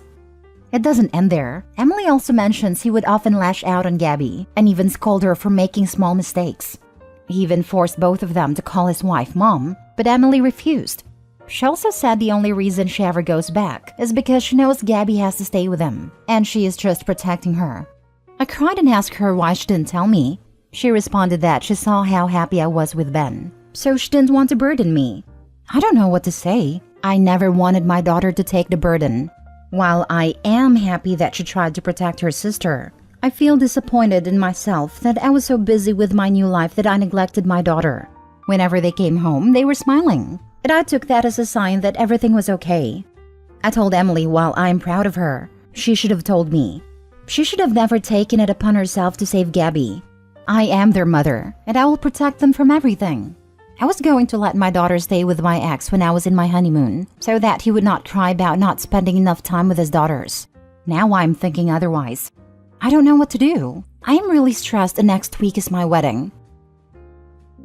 It doesn't end there. Emily also mentions he would often lash out on Gabby and even scold her for making small mistakes. He even forced both of them to call his wife mom, but Emily refused. She also said the only reason she ever goes back is because she knows Gabby has to stay with him, and she is just protecting her. I cried and asked her why she didn't tell me. She responded that she saw how happy I was with Ben, so she didn't want to burden me. I don't know what to say. I never wanted my daughter to take the burden. While I am happy that she tried to protect her sister, I feel disappointed in myself that I was so busy with my new life that I neglected my daughter. Whenever they came home, they were smiling, and I took that as a sign that everything was okay. I told Emily while I'm proud of her, she should have told me. She should have never taken it upon herself to save Gabby. I am their mother, and I will protect them from everything. I was going to let my daughter stay with my ex when I was in my honeymoon, so that he would not cry about not spending enough time with his daughters. Now I'm thinking otherwise. I don't know what to do. I am really stressed and next week is my wedding.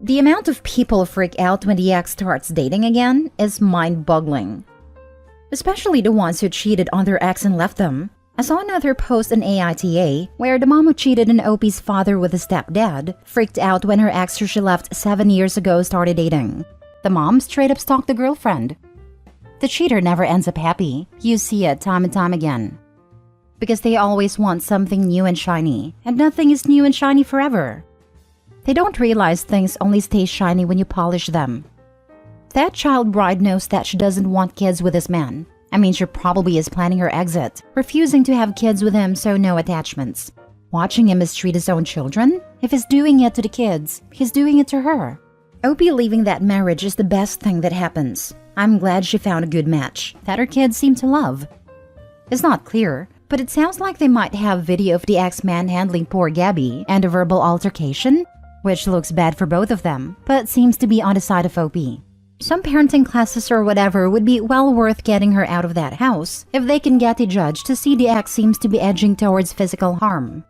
The amount of people freak out when the ex starts dating again is mind-boggling. Especially the ones who cheated on their ex and left them. I saw another post on AITA where the mom who cheated on Opie's father with his stepdad freaked out when her ex who she left 7 years ago started dating. The mom straight up stalked the girlfriend. The cheater never ends up happy. You see it time and time again. Because they always want something new and shiny, and nothing is new and shiny forever. They don't realize things only stay shiny when you polish them. That child bride knows that she doesn't want kids with this man. I mean, she probably is planning her exit, refusing to have kids with him, so no attachments. Watching him mistreat his own children? If he's doing it to the kids, he's doing it to her. Opie leaving that marriage is the best thing that happens. I'm glad she found a good match that her kids seem to love. It's not clear, but it sounds like they might have video of the ex manhandling poor Gabby and a verbal altercation, which looks bad for both of them, but seems to be on the side of Opie. Some parenting classes or whatever would be well worth getting her out of that house if they can get a judge to see the ex seems to be edging towards physical harm.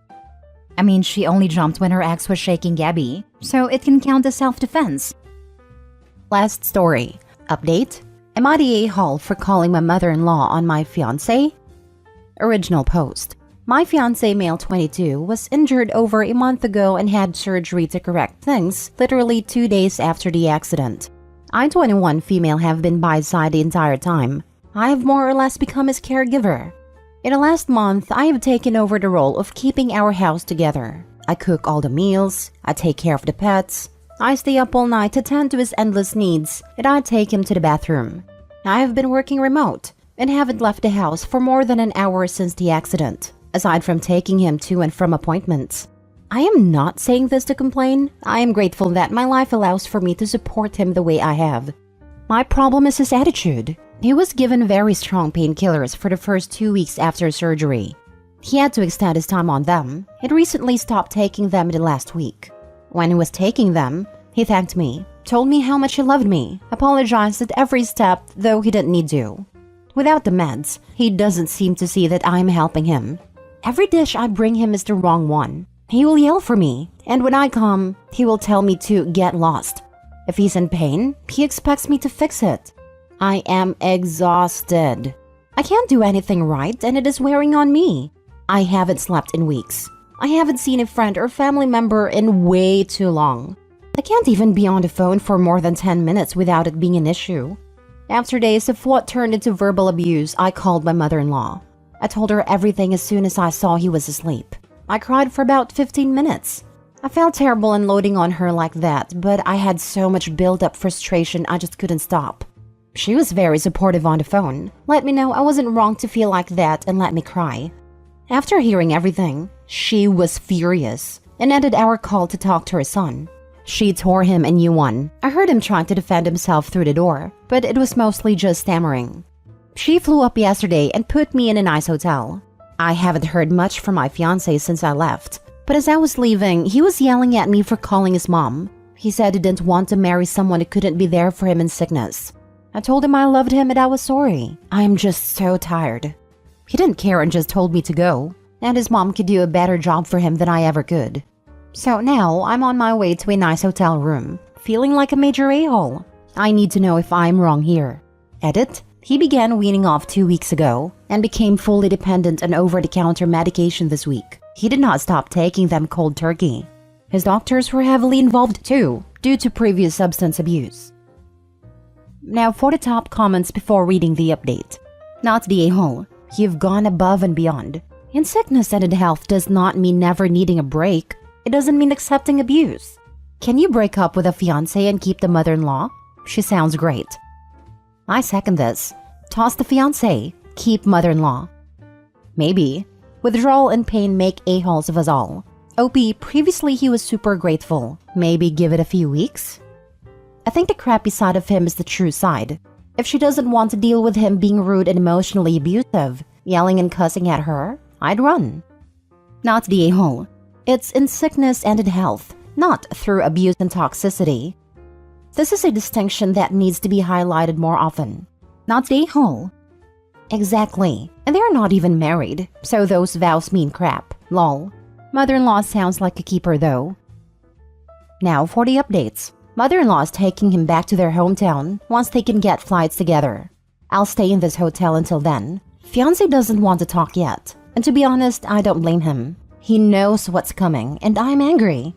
I mean, she only jumped when her ex was shaking Gabby, so it can count as self-defense. Last story. Update. Am I the a-hole for calling my mother-in-law on my fiancé? Original post. My fiancé, male 22, was injured over a month ago and had surgery to correct things literally 2 days after the accident. I, 21, female, have been by his side the entire time. I have more or less become his caregiver. In the last month, I have taken over the role of keeping our house together. I cook all the meals, I take care of the pets, I stay up all night to tend to his endless needs, and I take him to the bathroom. I have been working remote and haven't left the house for more than an hour since the accident, aside from taking him to and from appointments. I am not saying this to complain. I am grateful that my life allows for me to support him the way I have. My problem is his attitude. He was given very strong painkillers for the first 2 weeks after surgery. He had to extend his time on them. He recently stopped taking them in the last week. When he was taking them, he thanked me, told me how much he loved me, apologized at every step, though he didn't need to. Without the meds, he doesn't seem to see that I'm helping him. Every dish I bring him is the wrong one. He will yell for me, and when I come, he will tell me to get lost. If he's in pain, he expects me to fix it. I am exhausted. I can't do anything right, and it is wearing on me. I haven't slept in weeks. I haven't seen a friend or family member in way too long. I can't even be on the phone for more than 10 minutes without it being an issue. After days of what turned into verbal abuse, I called my mother-in-law. I told her everything as soon as I saw he was asleep. I cried for about 15 minutes. I felt terrible unloading on her like that, but I had so much built-up frustration I just couldn't stop. She was very supportive on the phone, let me know I wasn't wrong to feel like that and let me cry. After hearing everything, she was furious and ended our call to talk to her son. She tore him a new one. I heard him trying to defend himself through the door, but it was mostly just stammering. She flew up yesterday and put me in a nice hotel. I haven't heard much from my fiancé since I left, but as I was leaving, he was yelling at me for calling his mom. He said he didn't want to marry someone who couldn't be there for him in sickness. I told him I loved him and I was sorry. I am just so tired. He didn't care and just told me to go, and his mom could do a better job for him than I ever could. So now I'm on my way to a nice hotel room, feeling like a major a-hole. I need to know if I'm wrong here. Edit. He began weaning off 2 weeks ago and became fully dependent on over-the-counter medication this week. He did not stop taking them cold turkey. His doctors were heavily involved too, due to previous substance abuse. Now for the top comments before reading the update. Not the a-hole. You've gone above and beyond. In sickness and in health does not mean never needing a break. It doesn't mean accepting abuse. Can you break up with a fiancé and keep the mother-in-law? She sounds great. I second this. Toss the fiancé, keep mother-in-law. Maybe. Withdrawal and pain make a-holes of us all. Opie, previously he was super grateful. Maybe give it a few weeks? I think the crappy side of him is the true side. If she doesn't want to deal with him being rude and emotionally abusive, yelling and cussing at her, I'd run. Not the a-hole. It's in sickness and in health, not through abuse and toxicity. This is a distinction that needs to be highlighted more often. Not the a-hole. Exactly. And they're not even married, so those vows mean crap. Lol. Mother-in-law sounds like a keeper though. Now for the updates. Mother-in-law is taking him back to their hometown once they can get flights together. I'll stay in this hotel until then. Fiancé doesn't want to talk yet, and to be honest, I don't blame him. He knows what's coming, and I'm angry.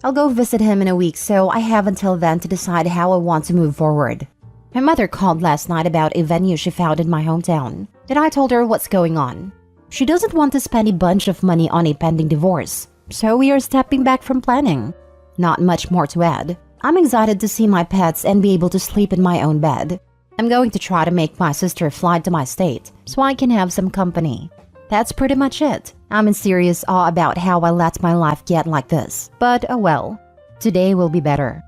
I'll go visit him in a week, so I have until then to decide how I want to move forward. My mother called last night about a venue she found in my hometown, and I told her what's going on. She doesn't want to spend a bunch of money on a pending divorce, so we are stepping back from planning. Not much more to add. I'm excited to see my pets and be able to sleep in my own bed. I'm going to try to make my sister fly to my state so I can have some company. That's pretty much it. I'm in serious awe about how I let my life get like this. But oh well, today will be better.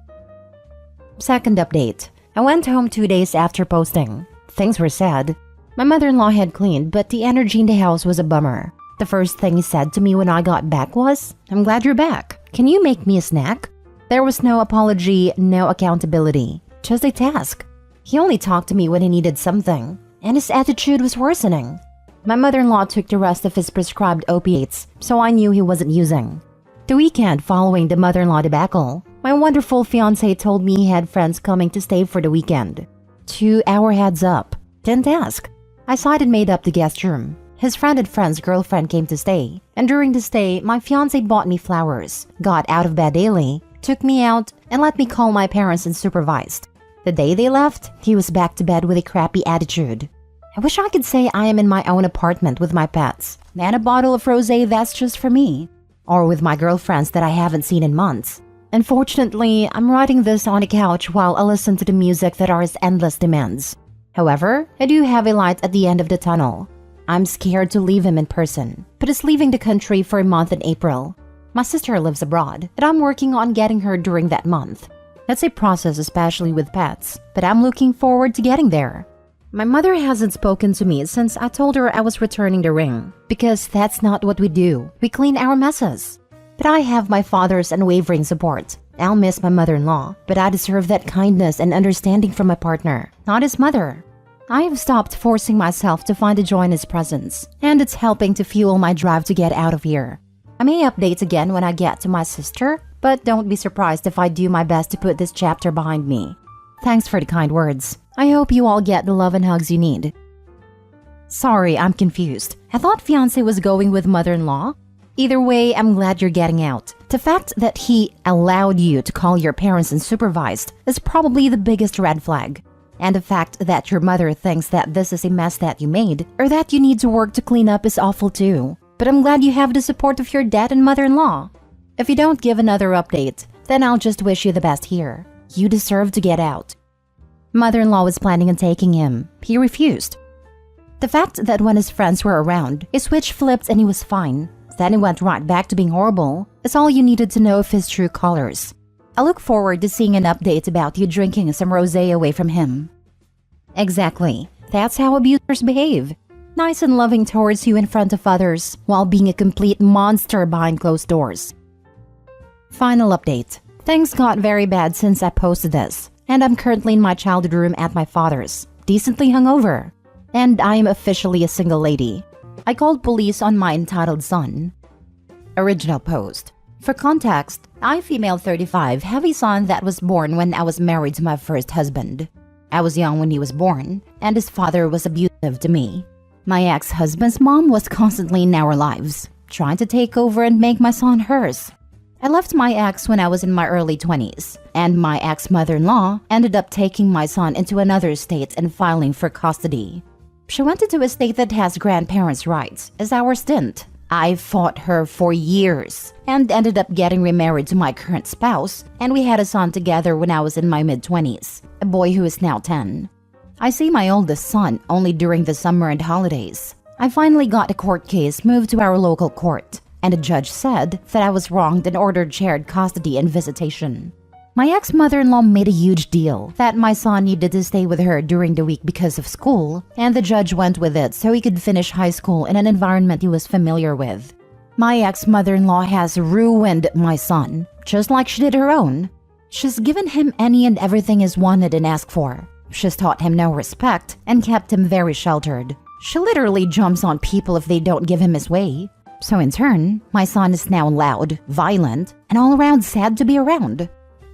Second update. I went home 2 days after posting. Things were sad. My mother-in-law had cleaned, but the energy in the house was a bummer. The first thing he said to me when I got back was, "I'm glad you're back. Can you make me a snack?" There was no apology, no accountability, just a task. He only talked to me when he needed something, and his attitude was worsening. My mother-in-law took the rest of his prescribed opiates, so I knew he wasn't using. The weekend following the mother-in-law debacle, my wonderful fiancé told me he had friends coming to stay for the weekend. 2 hour heads up. Didn't ask. I sighed and made up the guest room. His friend and friend's girlfriend came to stay, and during the stay, my fiancé bought me flowers, got out of bed daily, took me out, and let me call my parents unsupervised. The day they left, he was back to bed with a crappy attitude. I wish I could say I am in my own apartment with my pets, and a bottle of rosé that's just for me, or with my girlfriends that I haven't seen in months. Unfortunately, I'm writing this on a couch while I listen to the music that are his endless demands. However, I do have a light at the end of the tunnel. I'm scared to leave him in person, but is leaving the country for a month in April. My sister lives abroad, and I'm working on getting her during that month. That's a process, especially with pets, but I'm looking forward to getting there. My mother hasn't spoken to me since I told her I was returning the ring, because that's not what we do. We clean our messes. But I have my father's unwavering support. I'll miss my mother-in-law, but I deserve that kindness and understanding from my partner, not his mother. I have stopped forcing myself to find a joy in his presence, and it's helping to fuel my drive to get out of here. I may update again when I get to my sister, but don't be surprised if I do my best to put this chapter behind me. Thanks for the kind words. I hope you all get the love and hugs you need. Sorry, I'm confused. I thought fiancé was going with mother-in-law. Either way, I'm glad you're getting out. The fact that he allowed you to call your parents unsupervised is probably the biggest red flag. And the fact that your mother thinks that this is a mess that you made, or that you need to work to clean up is awful too. But I'm glad you have the support of your dad and mother-in-law. If you don't give another update, then I'll just wish you the best here. You deserve to get out. Mother-in-law was planning on taking him. He refused. The fact that when his friends were around, his switch flipped and he was fine. Then he went right back to being horrible. Is all you needed to know of his true colors. I look forward to seeing an update about you drinking some rosé away from him. Exactly. That's how abusers behave. Nice and loving towards you in front of others, while being a complete monster behind closed doors. Final update. Things got very bad since I posted this, and I'm currently in my childhood room at my father's, decently hungover. And I am officially a single lady. I called police on my entitled son. Original post. For context, I, female 35, have a son that was born when I was married to my first husband. I was young when he was born, and his father was abusive to me. My ex-husband's mom was constantly in our lives, trying to take over and make my son hers. I left my ex when I was in my early 20s, and my ex-mother-in-law ended up taking my son into another state and filing for custody. She went into a state that has grandparents' rights as our stint. I fought her for years and ended up getting remarried to my current spouse, and we had a son together when I was in my mid-20s, a boy who is now 10. I see my oldest son only during the summer and holidays. I finally got a court case moved to our local court, and a judge said that I was wronged and ordered shared custody and visitation. My ex-mother-in-law made a huge deal that my son needed to stay with her during the week because of school, and the judge went with it so he could finish high school in an environment he was familiar with. My ex-mother-in-law has ruined my son, just like she did her own. She's given him any and everything he's wanted and asked for. She's taught him no respect and kept him very sheltered. She literally jumps on people if they don't give him his way. So in turn, my son is now loud, violent, and all around sad to be around.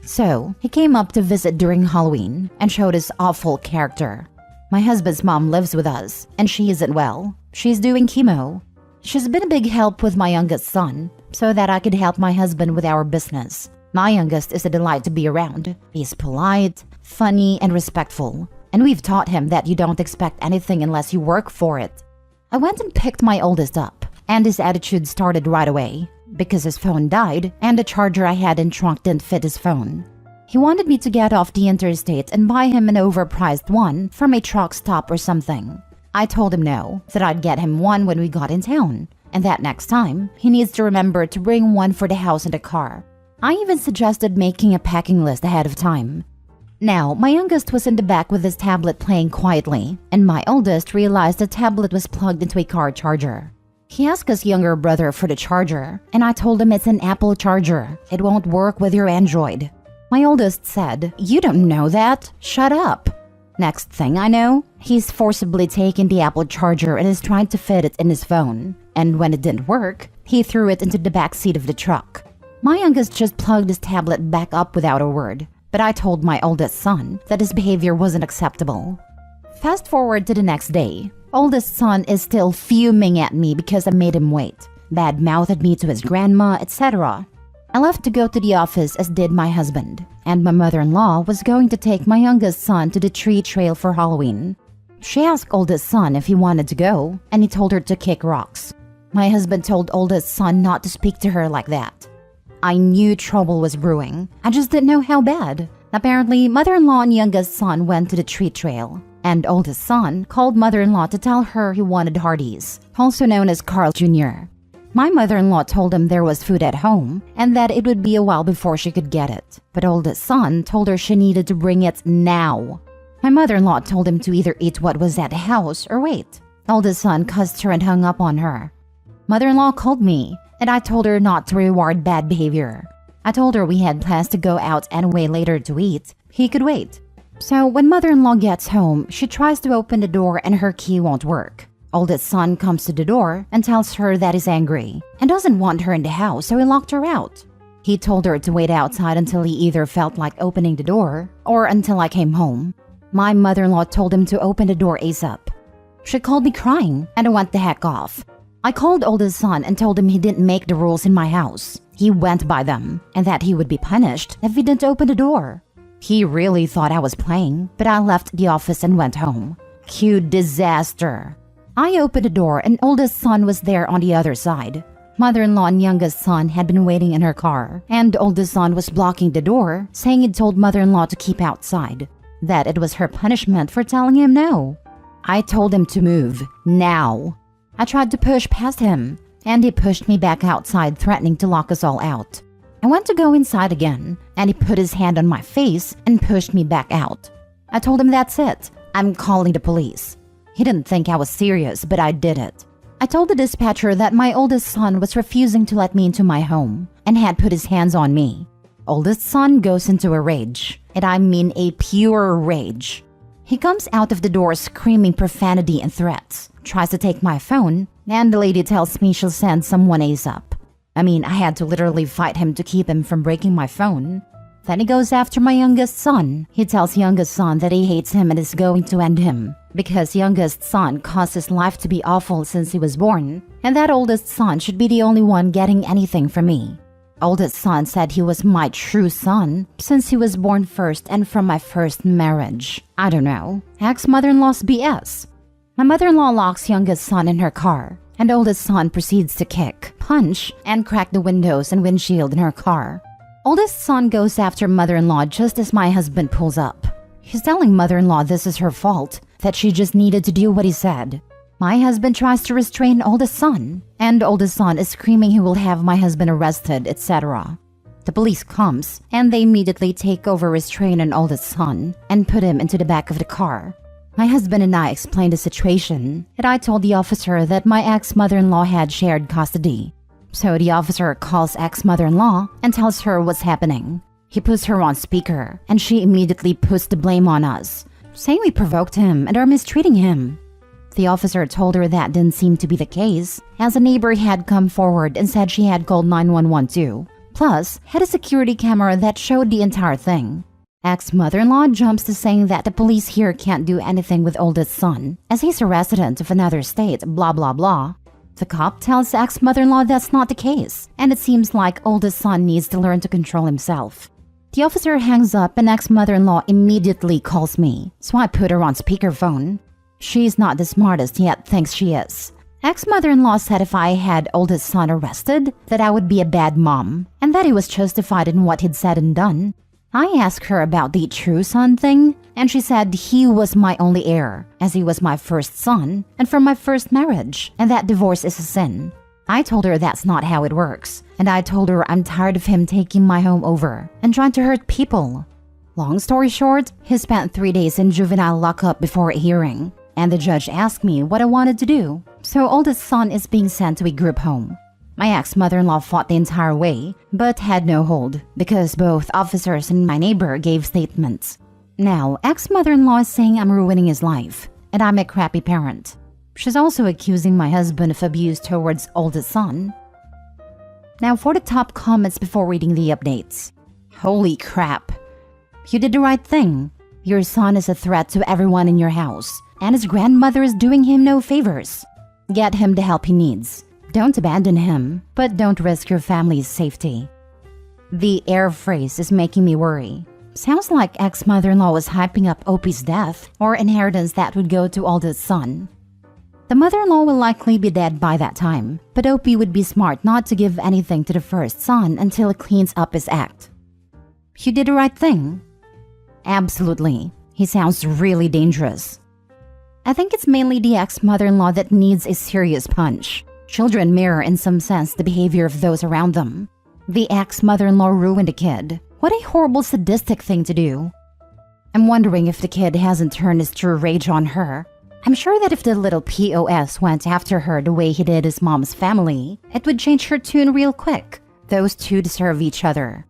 So, he came up to visit during Halloween and showed his awful character. My husband's mom lives with us, and she isn't well. She's doing chemo. She's been a big help with my youngest son, so that I could help my husband with our business. My youngest is a delight to be around. He's polite, funny, and respectful. And we've taught him that you don't expect anything unless you work for it. I went and picked my oldest up, and his attitude started right away. because his phone died and the charger I had in trunk didn't fit his phone. He wanted me to get off the interstate and buy him an overpriced one from a truck stop or something. I told him no, that I'd get him one when we got in town, and that next time, he needs to remember to bring one for the house and the car. I even suggested making a packing list ahead of time. Now, my youngest was in the back with his tablet playing quietly, and my oldest realized the tablet was plugged into a car charger. He asked his younger brother for the charger, and I told him it's an Apple charger. It won't work with your Android. My oldest said, "You don't know that. Shut up." Next thing I know, he's forcibly taken the Apple charger and is trying to fit it in his phone. And when it didn't work, he threw it into the back seat of the truck. My youngest just plugged his tablet back up without a word, but I told my oldest son that his behavior wasn't acceptable. Fast forward to the next day. Oldest son is still fuming at me because I made him wait, bad-mouthed me to his grandma, etc. I left to go to the office, as did my husband, and my mother-in-law was going to take my youngest son to the tree trail for Halloween. She asked oldest son if he wanted to go, and he told her to kick rocks. My husband told oldest son not to speak to her like that. I knew trouble was brewing. I just didn't know how bad. Apparently, mother-in-law and youngest son went to the tree trail, and oldest son called mother-in-law to tell her he wanted Hardee's, also known as Carl Jr. My mother-in-law told him there was food at home and that it would be a while before she could get it. But oldest son told her she needed to bring it now. My mother-in-law told him to either eat what was at the house or wait. Oldest son cussed her and hung up on her. Mother-in-law called me, and I told her not to reward bad behavior. I told her we had plans to go out anyway later to eat. He could wait. So when mother-in-law gets home, she tries to open the door and her key won't work. Oldest son comes to the door and tells her that he's angry and doesn't want her in the house, so he locked her out. He told her to wait outside until he either felt like opening the door or until I came home. My mother-in-law told him to open the door ASAP. She called me crying and I went the heck off. I called oldest son and told him he didn't make the rules in my house. He went by them and that he would be punished if he didn't open the door. He really thought I was playing, but I left the office and went home. Cue disaster. I opened the door and oldest son was there on the other side. Mother-in-law and youngest son had been waiting in her car, and oldest son was blocking the door, saying he'd told mother-in-law to keep outside, that it was her punishment for telling him no. I told him to move, now. I tried to push past him, and he pushed me back outside, threatening to lock us all out. I went to go inside again, and he put his hand on my face and pushed me back out. I told him that's it, I'm calling the police. He didn't think I was serious, but I did it. I told the dispatcher that my oldest son was refusing to let me into my home and had put his hands on me. Oldest son goes into a rage, and I mean a pure rage. He comes out of the door screaming profanity and threats, tries to take my phone, and the lady tells me she'll send someone ASAP. I mean, I had to literally fight him to keep him from breaking my phone. Then he goes after my youngest son. He tells youngest son that he hates him and is going to end him because youngest son caused his life to be awful since he was born, and that oldest son should be the only one getting anything from me. Oldest son said he was my true son since he was born first and from my first marriage. I don't know. Ex-mother-in-law's BS. My mother-in-law locks youngest son in her car, and oldest son proceeds to kick, punch, and crack the windows and windshield in her car. Oldest son goes after mother-in-law just as my husband pulls up. He's telling mother-in-law this is her fault, that she just needed to do what he said. My husband tries to restrain oldest son, and oldest son is screaming he will have my husband arrested, etc. The police comes, and they immediately take over restraining oldest son and put him into the back of the car. My husband and I explained the situation, and I told the officer that my ex-mother-in-law had shared custody. So the officer calls ex-mother-in-law and tells her what's happening. He puts her on speaker, and she immediately puts the blame on us, saying we provoked him and are mistreating him. The officer told her that didn't seem to be the case, as a neighbor had come forward and said she had called 911 too, plus had a security camera that showed the entire thing. Ex-mother-in-law jumps to saying that the police here can't do anything with oldest son, as he's a resident of another state, blah blah blah. The cop tells ex-mother-in-law that's not the case, and it seems like oldest son needs to learn to control himself. The officer hangs up and ex-mother-in-law immediately calls me, so I put her on speakerphone. She's not the smartest yet thinks she is. Ex-mother-in-law said if I had oldest son arrested, that I would be a bad mom, and that he was justified in what he'd said and done. I asked her about the true son thing, and she said he was my only heir, as he was my first son, and from my first marriage, and that divorce is a sin. I told her that's not how it works, and I told her I'm tired of him taking my home over and trying to hurt people. Long story short, he spent 3 days in juvenile lockup before a hearing, and the judge asked me what I wanted to do. So oldest son is being sent to a group home. My ex-mother-in-law fought the entire way, but had no hold because both officers and my neighbor gave statements. Now, ex-mother-in-law is saying I'm ruining his life, and I'm a crappy parent. She's also accusing my husband of abuse towards oldest son. Now for the top comments before reading the updates. Holy crap. You did the right thing. Your son is a threat to everyone in your house, and his grandmother is doing him no favors. Get him the help he needs. Don't abandon him, but don't risk your family's safety. The heir phrase is making me worry. Sounds like ex-mother-in-law was hyping up Opie's death or inheritance that would go to oldest son. The mother-in-law will likely be dead by that time, but Opie would be smart not to give anything to the first son until he cleans up his act. You did the right thing. Absolutely. He sounds really dangerous. I think it's mainly the ex-mother-in-law that needs a serious punch. Children mirror in some sense the behavior of those around them. The ex-mother-in-law ruined a kid. What a horrible sadistic thing to do. I'm wondering if the kid hasn't turned his true rage on her. I'm sure that if the little POS went after her the way he did his mom's family, it would change her tune real quick. Those two deserve each other.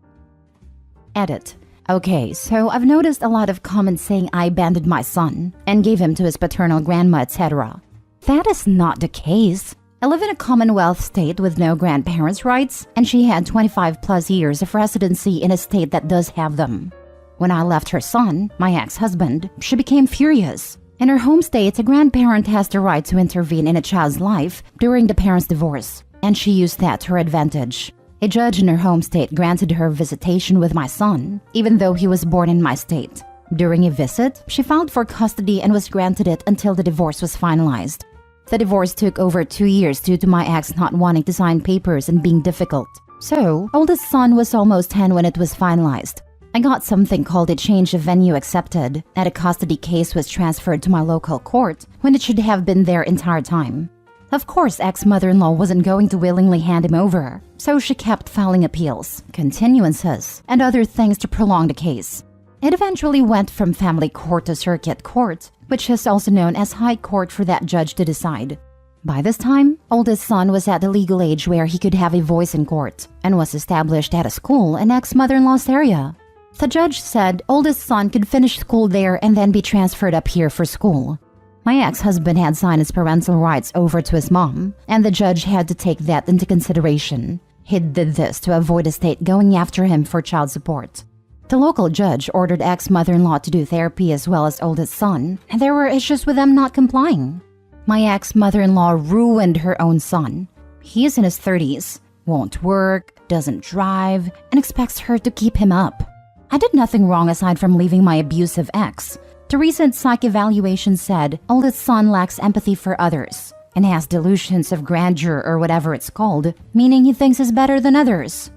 Edit. Okay, so I've noticed a lot of comments saying I abandoned my son and gave him to his paternal grandma, etc. That is not the case. I live in a Commonwealth state with no grandparents' rights, and she had 25 plus years of residency in a state that does have them. When I left her son, my ex-husband, she became furious. In her home state, a grandparent has the right to intervene in a child's life during the parent's divorce, and she used that to her advantage. A judge in her home state granted her visitation with my son, even though he was born in my state. During a visit, she filed for custody and was granted it until the divorce was finalized. The divorce took over 2 years due to my ex not wanting to sign papers and being difficult. So, oldest son was almost 10 when it was finalized. I got something called a change of venue accepted, and a custody case was transferred to my local court when it should have been their entire time. Of course, ex-mother-in-law wasn't going to willingly hand him over, so she kept filing appeals, continuances, and other things to prolong the case. It eventually went from family court to circuit court, which is also known as high court for that judge to decide. By this time, oldest son was at the legal age where he could have a voice in court, and was established at a school in ex-mother-in-law's area. The judge said oldest son could finish school there and then be transferred up here for school. My ex-husband had signed his parental rights over to his mom, and the judge had to take that into consideration. He did this to avoid the state going after him for child support. The local judge ordered ex-mother-in-law to do therapy as well as oldest son, and there were issues with them not complying. My ex-mother-in-law ruined her own son. He is in his 30s, won't work, doesn't drive, and expects her to keep him up. I did nothing wrong aside from leaving my abusive ex. The recent psych evaluation said oldest son lacks empathy for others and has delusions of grandeur or whatever it's called, meaning he thinks he's better than others.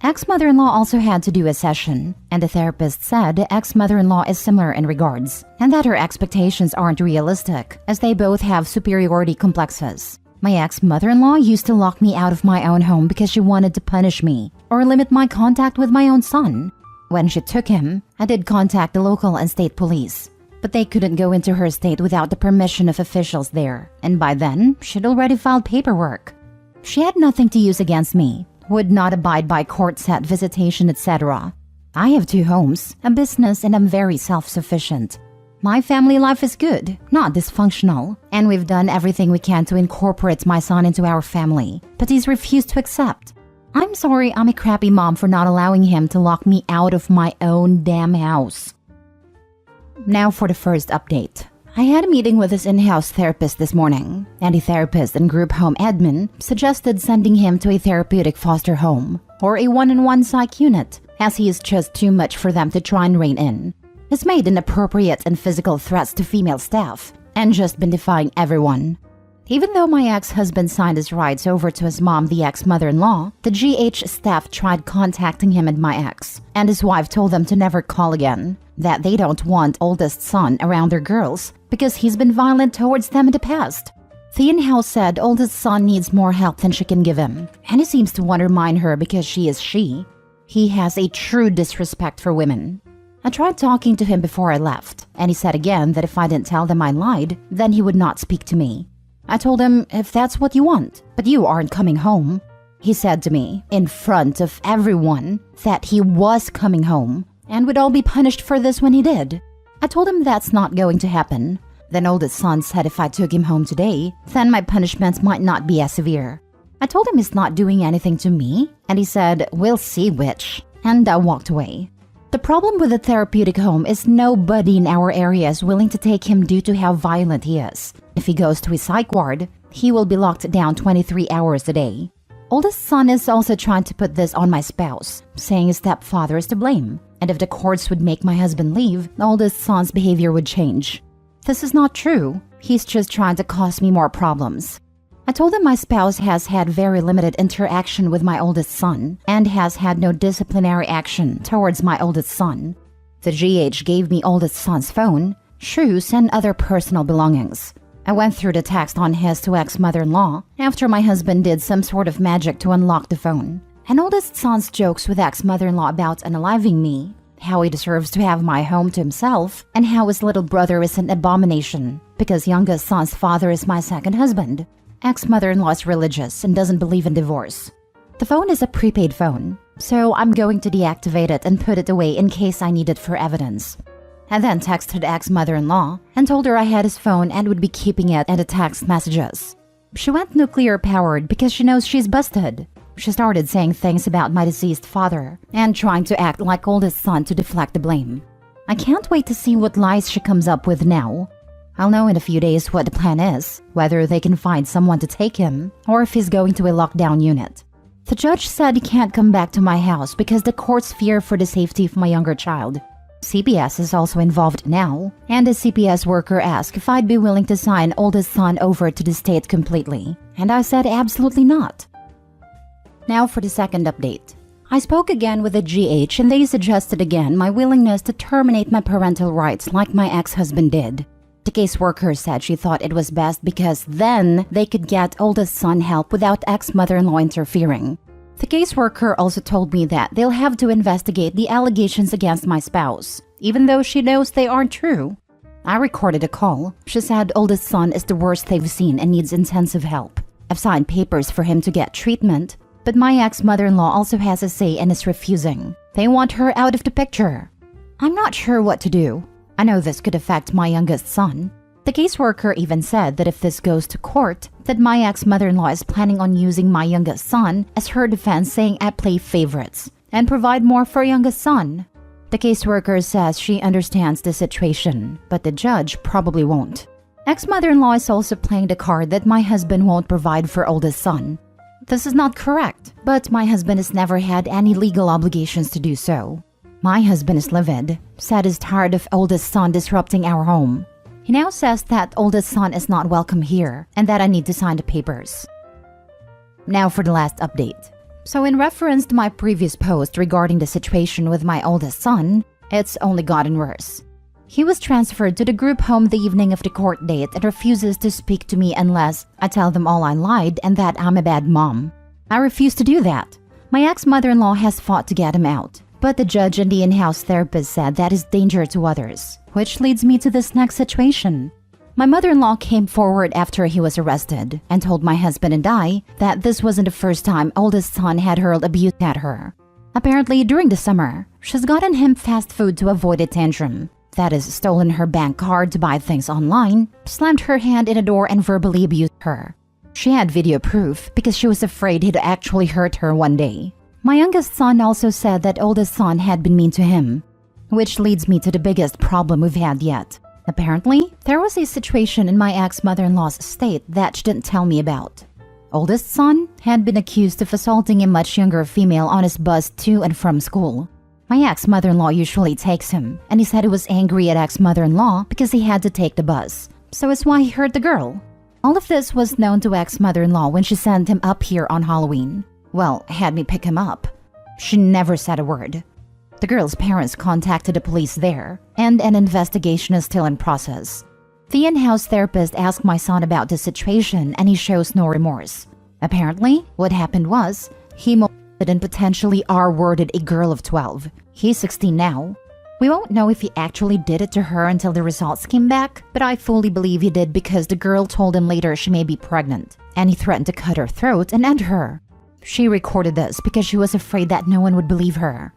Ex-mother-in-law also had to do a session, and the therapist said the ex-mother-in-law is similar in regards, and that her expectations aren't realistic, as they both have superiority complexes. My ex-mother-in-law used to lock me out of my own home because she wanted to punish me or limit my contact with my own son. When she took him, I did contact the local and state police, but they couldn't go into her state without the permission of officials there, and by then, she'd already filed paperwork. She had nothing to use against me, would not abide by court-set visitation, etc. I have 2 homes, a business, and I'm very self-sufficient. My family life is good, not dysfunctional, and we've done everything we can to incorporate my son into our family, but he's refused to accept. I'm sorry I'm a crappy mom for not allowing him to lock me out of my own damn house. Now for the first update. I had a meeting with his in-house therapist this morning, and the therapist and group home admin suggested sending him to a therapeutic foster home or a one-on-one psych unit, as he is just too much for them to try and rein in. He's made inappropriate and physical threats to female staff and just been defying everyone. Even though my ex-husband signed his rights over to his mom, the ex-mother-in-law, the GH staff tried contacting him and my ex, and his wife told them to never call again, that they don't want oldest son around their girls because he's been violent towards them in the past. The in-house said oldest son needs more help than she can give him, and he seems to undermine her because she is she. He has a true disrespect for women. I tried talking to him before I left, and he said again that if I didn't tell them I lied, then he would not speak to me. I told him, if that's what you want, but you aren't coming home. He said to me, in front of everyone, that he was coming home, and would all be punished for this when he did. I told him that's not going to happen. Then oldest son said if I took him home today, then my punishments might not be as severe. I told him he's not doing anything to me, and he said, we'll see which, and I walked away. The problem with the therapeutic home is nobody in our area is willing to take him due to how violent he is. If he goes to his psych ward, he will be locked down 23 hours a day. Oldest son is also trying to put this on my spouse, saying his stepfather is to blame, and if the courts would make my husband leave, the oldest son's behavior would change. This is not true. He's just trying to cause me more problems. I told him my spouse has had very limited interaction with my oldest son and has had no disciplinary action towards my oldest son. The GH gave me oldest son's phone, shoes, and other personal belongings. I went through the text on his to ex-mother-in-law after my husband did some sort of magic to unlock the phone. And oldest son's jokes with ex-mother-in-law about unaliving me, how he deserves to have my home to himself, and how his little brother is an abomination because youngest son's father is my second husband. Ex-mother-in-law is religious and doesn't believe in divorce. The phone is a prepaid phone, so I'm going to deactivate it and put it away in case I need it for evidence. I then texted ex-mother-in-law and told her I had his phone and would be keeping it and the text messages. She went nuclear-powered because she knows she's busted. She started saying things about my deceased father and trying to act like oldest son to deflect the blame. I can't wait to see what lies she comes up with now. I'll know in a few days what the plan is, whether they can find someone to take him, or if he's going to a lockdown unit. The judge said he can't come back to my house because the courts fear for the safety of my younger child. CPS is also involved now, and a CPS worker asked if I'd be willing to sign oldest son over to the state completely, and I said absolutely not. Now for the second update. I spoke again with the GH and they suggested again my willingness to terminate my parental rights like my ex-husband did. The caseworker said she thought it was best because then they could get oldest son help without ex-mother-in-law interfering. The caseworker also told me that they'll have to investigate the allegations against my spouse, even though she knows they aren't true. I recorded a call. She said oldest son is the worst they've seen and needs intensive help. I've signed papers for him to get treatment, but my ex-mother-in-law also has a say and is refusing. They want her out of the picture. I'm not sure what to do. I know this could affect my youngest son. The caseworker even said that if this goes to court, that my ex-mother-in-law is planning on using my youngest son as her defense, saying I play favorites and provide more for youngest son. The caseworker says she understands the situation, but the judge probably won't. Ex-mother-in-law is also playing the card that my husband won't provide for oldest son. This is not correct, but my husband has never had any legal obligations to do so. My husband is livid, said he's tired of oldest son disrupting our home. He now says that oldest son is not welcome here and that I need to sign the papers. Now for the last update. So in reference to my previous post regarding the situation with my oldest son, it's only gotten worse. He was transferred to the group home the evening of the court date and refuses to speak to me unless I tell them all I lied and that I'm a bad mom. I refuse to do that. My ex-mother-in-law has fought to get him out, but the judge and the in-house therapist said that is danger to others, which leads me to this next situation. My mother-in-law came forward after he was arrested and told my husband and I that this wasn't the first time oldest son had hurled abuse at her. Apparently, during the summer, she's gotten him fast food to avoid a tantrum. That is, stolen her bank card to buy things online, slammed her hand in a door and verbally abused her. She had video proof because she was afraid he'd actually hurt her one day. My youngest son also said that oldest son had been mean to him, which leads me to the biggest problem we've had yet. Apparently, there was a situation in my ex-mother-in-law's estate that she didn't tell me about. Oldest son had been accused of assaulting a much younger female on his bus to and from school. My ex-mother-in-law usually takes him, and he said he was angry at ex-mother-in-law because he had to take the bus. So it's why he hurt the girl. All of this was known to ex-mother-in-law when she sent him up here on Halloween. Well, had me pick him up. She never said a word. The girl's parents contacted the police there, and an investigation is still in process. The in-house therapist asked my son about the situation, and he shows no remorse. Apparently, what happened was, he molested and potentially R-worded a girl of 12. He's 16 now. We won't know if he actually did it to her until the results came back, but I fully believe he did because the girl told him later she may be pregnant, and he threatened to cut her throat and end her. She recorded this because she was afraid that no one would believe her.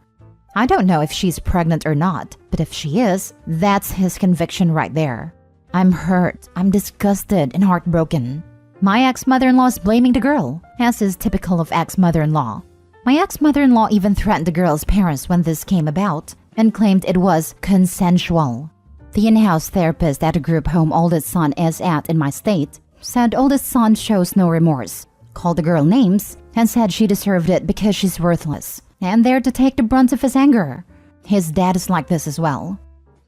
I don't know if she's pregnant or not, but if she is, that's his conviction right there. I'm hurt, I'm disgusted and heartbroken. My ex-mother-in-law is blaming the girl, as is typical of ex-mother-in-law. My ex-mother-in-law even threatened the girl's parents when this came about, and claimed it was consensual. The in-house therapist at a group home oldest son is at in my state said oldest son shows no remorse, called the girl names, and said she deserved it because she's worthless, and there to take the brunt of his anger. His dad is like this as well.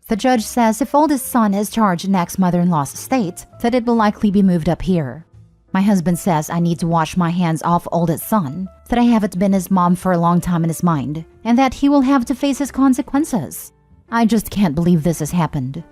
The judge says if oldest son is charged in ex-mother-in-law's estate, that it will likely be moved up here. My husband says I need to wash my hands off oldest son, that I haven't been his mom for a long time in his mind, and that he will have to face his consequences. I just can't believe this has happened.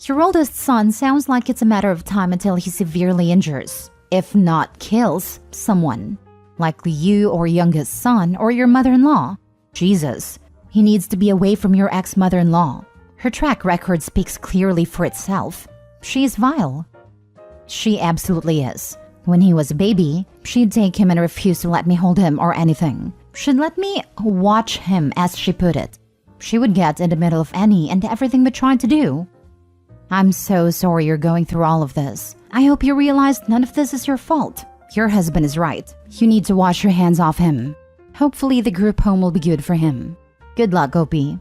Your oldest son sounds like it's a matter of time until he severely injures, if not kills, someone. Likely you or youngest son or your mother-in-law. Jesus, he needs to be away from your ex-mother-in-law. Her track record speaks clearly for itself. She is vile. She absolutely is. When he was a baby, she'd take him and refuse to let me hold him or anything. She'd let me watch him, as she put it. She would get in the middle of any and everything we tried to do. I'm so sorry you're going through all of this. I hope you realize none of this is your fault. Your husband is right. You need to wash your hands off him. Hopefully the group home will be good for him. Good luck, Gopi.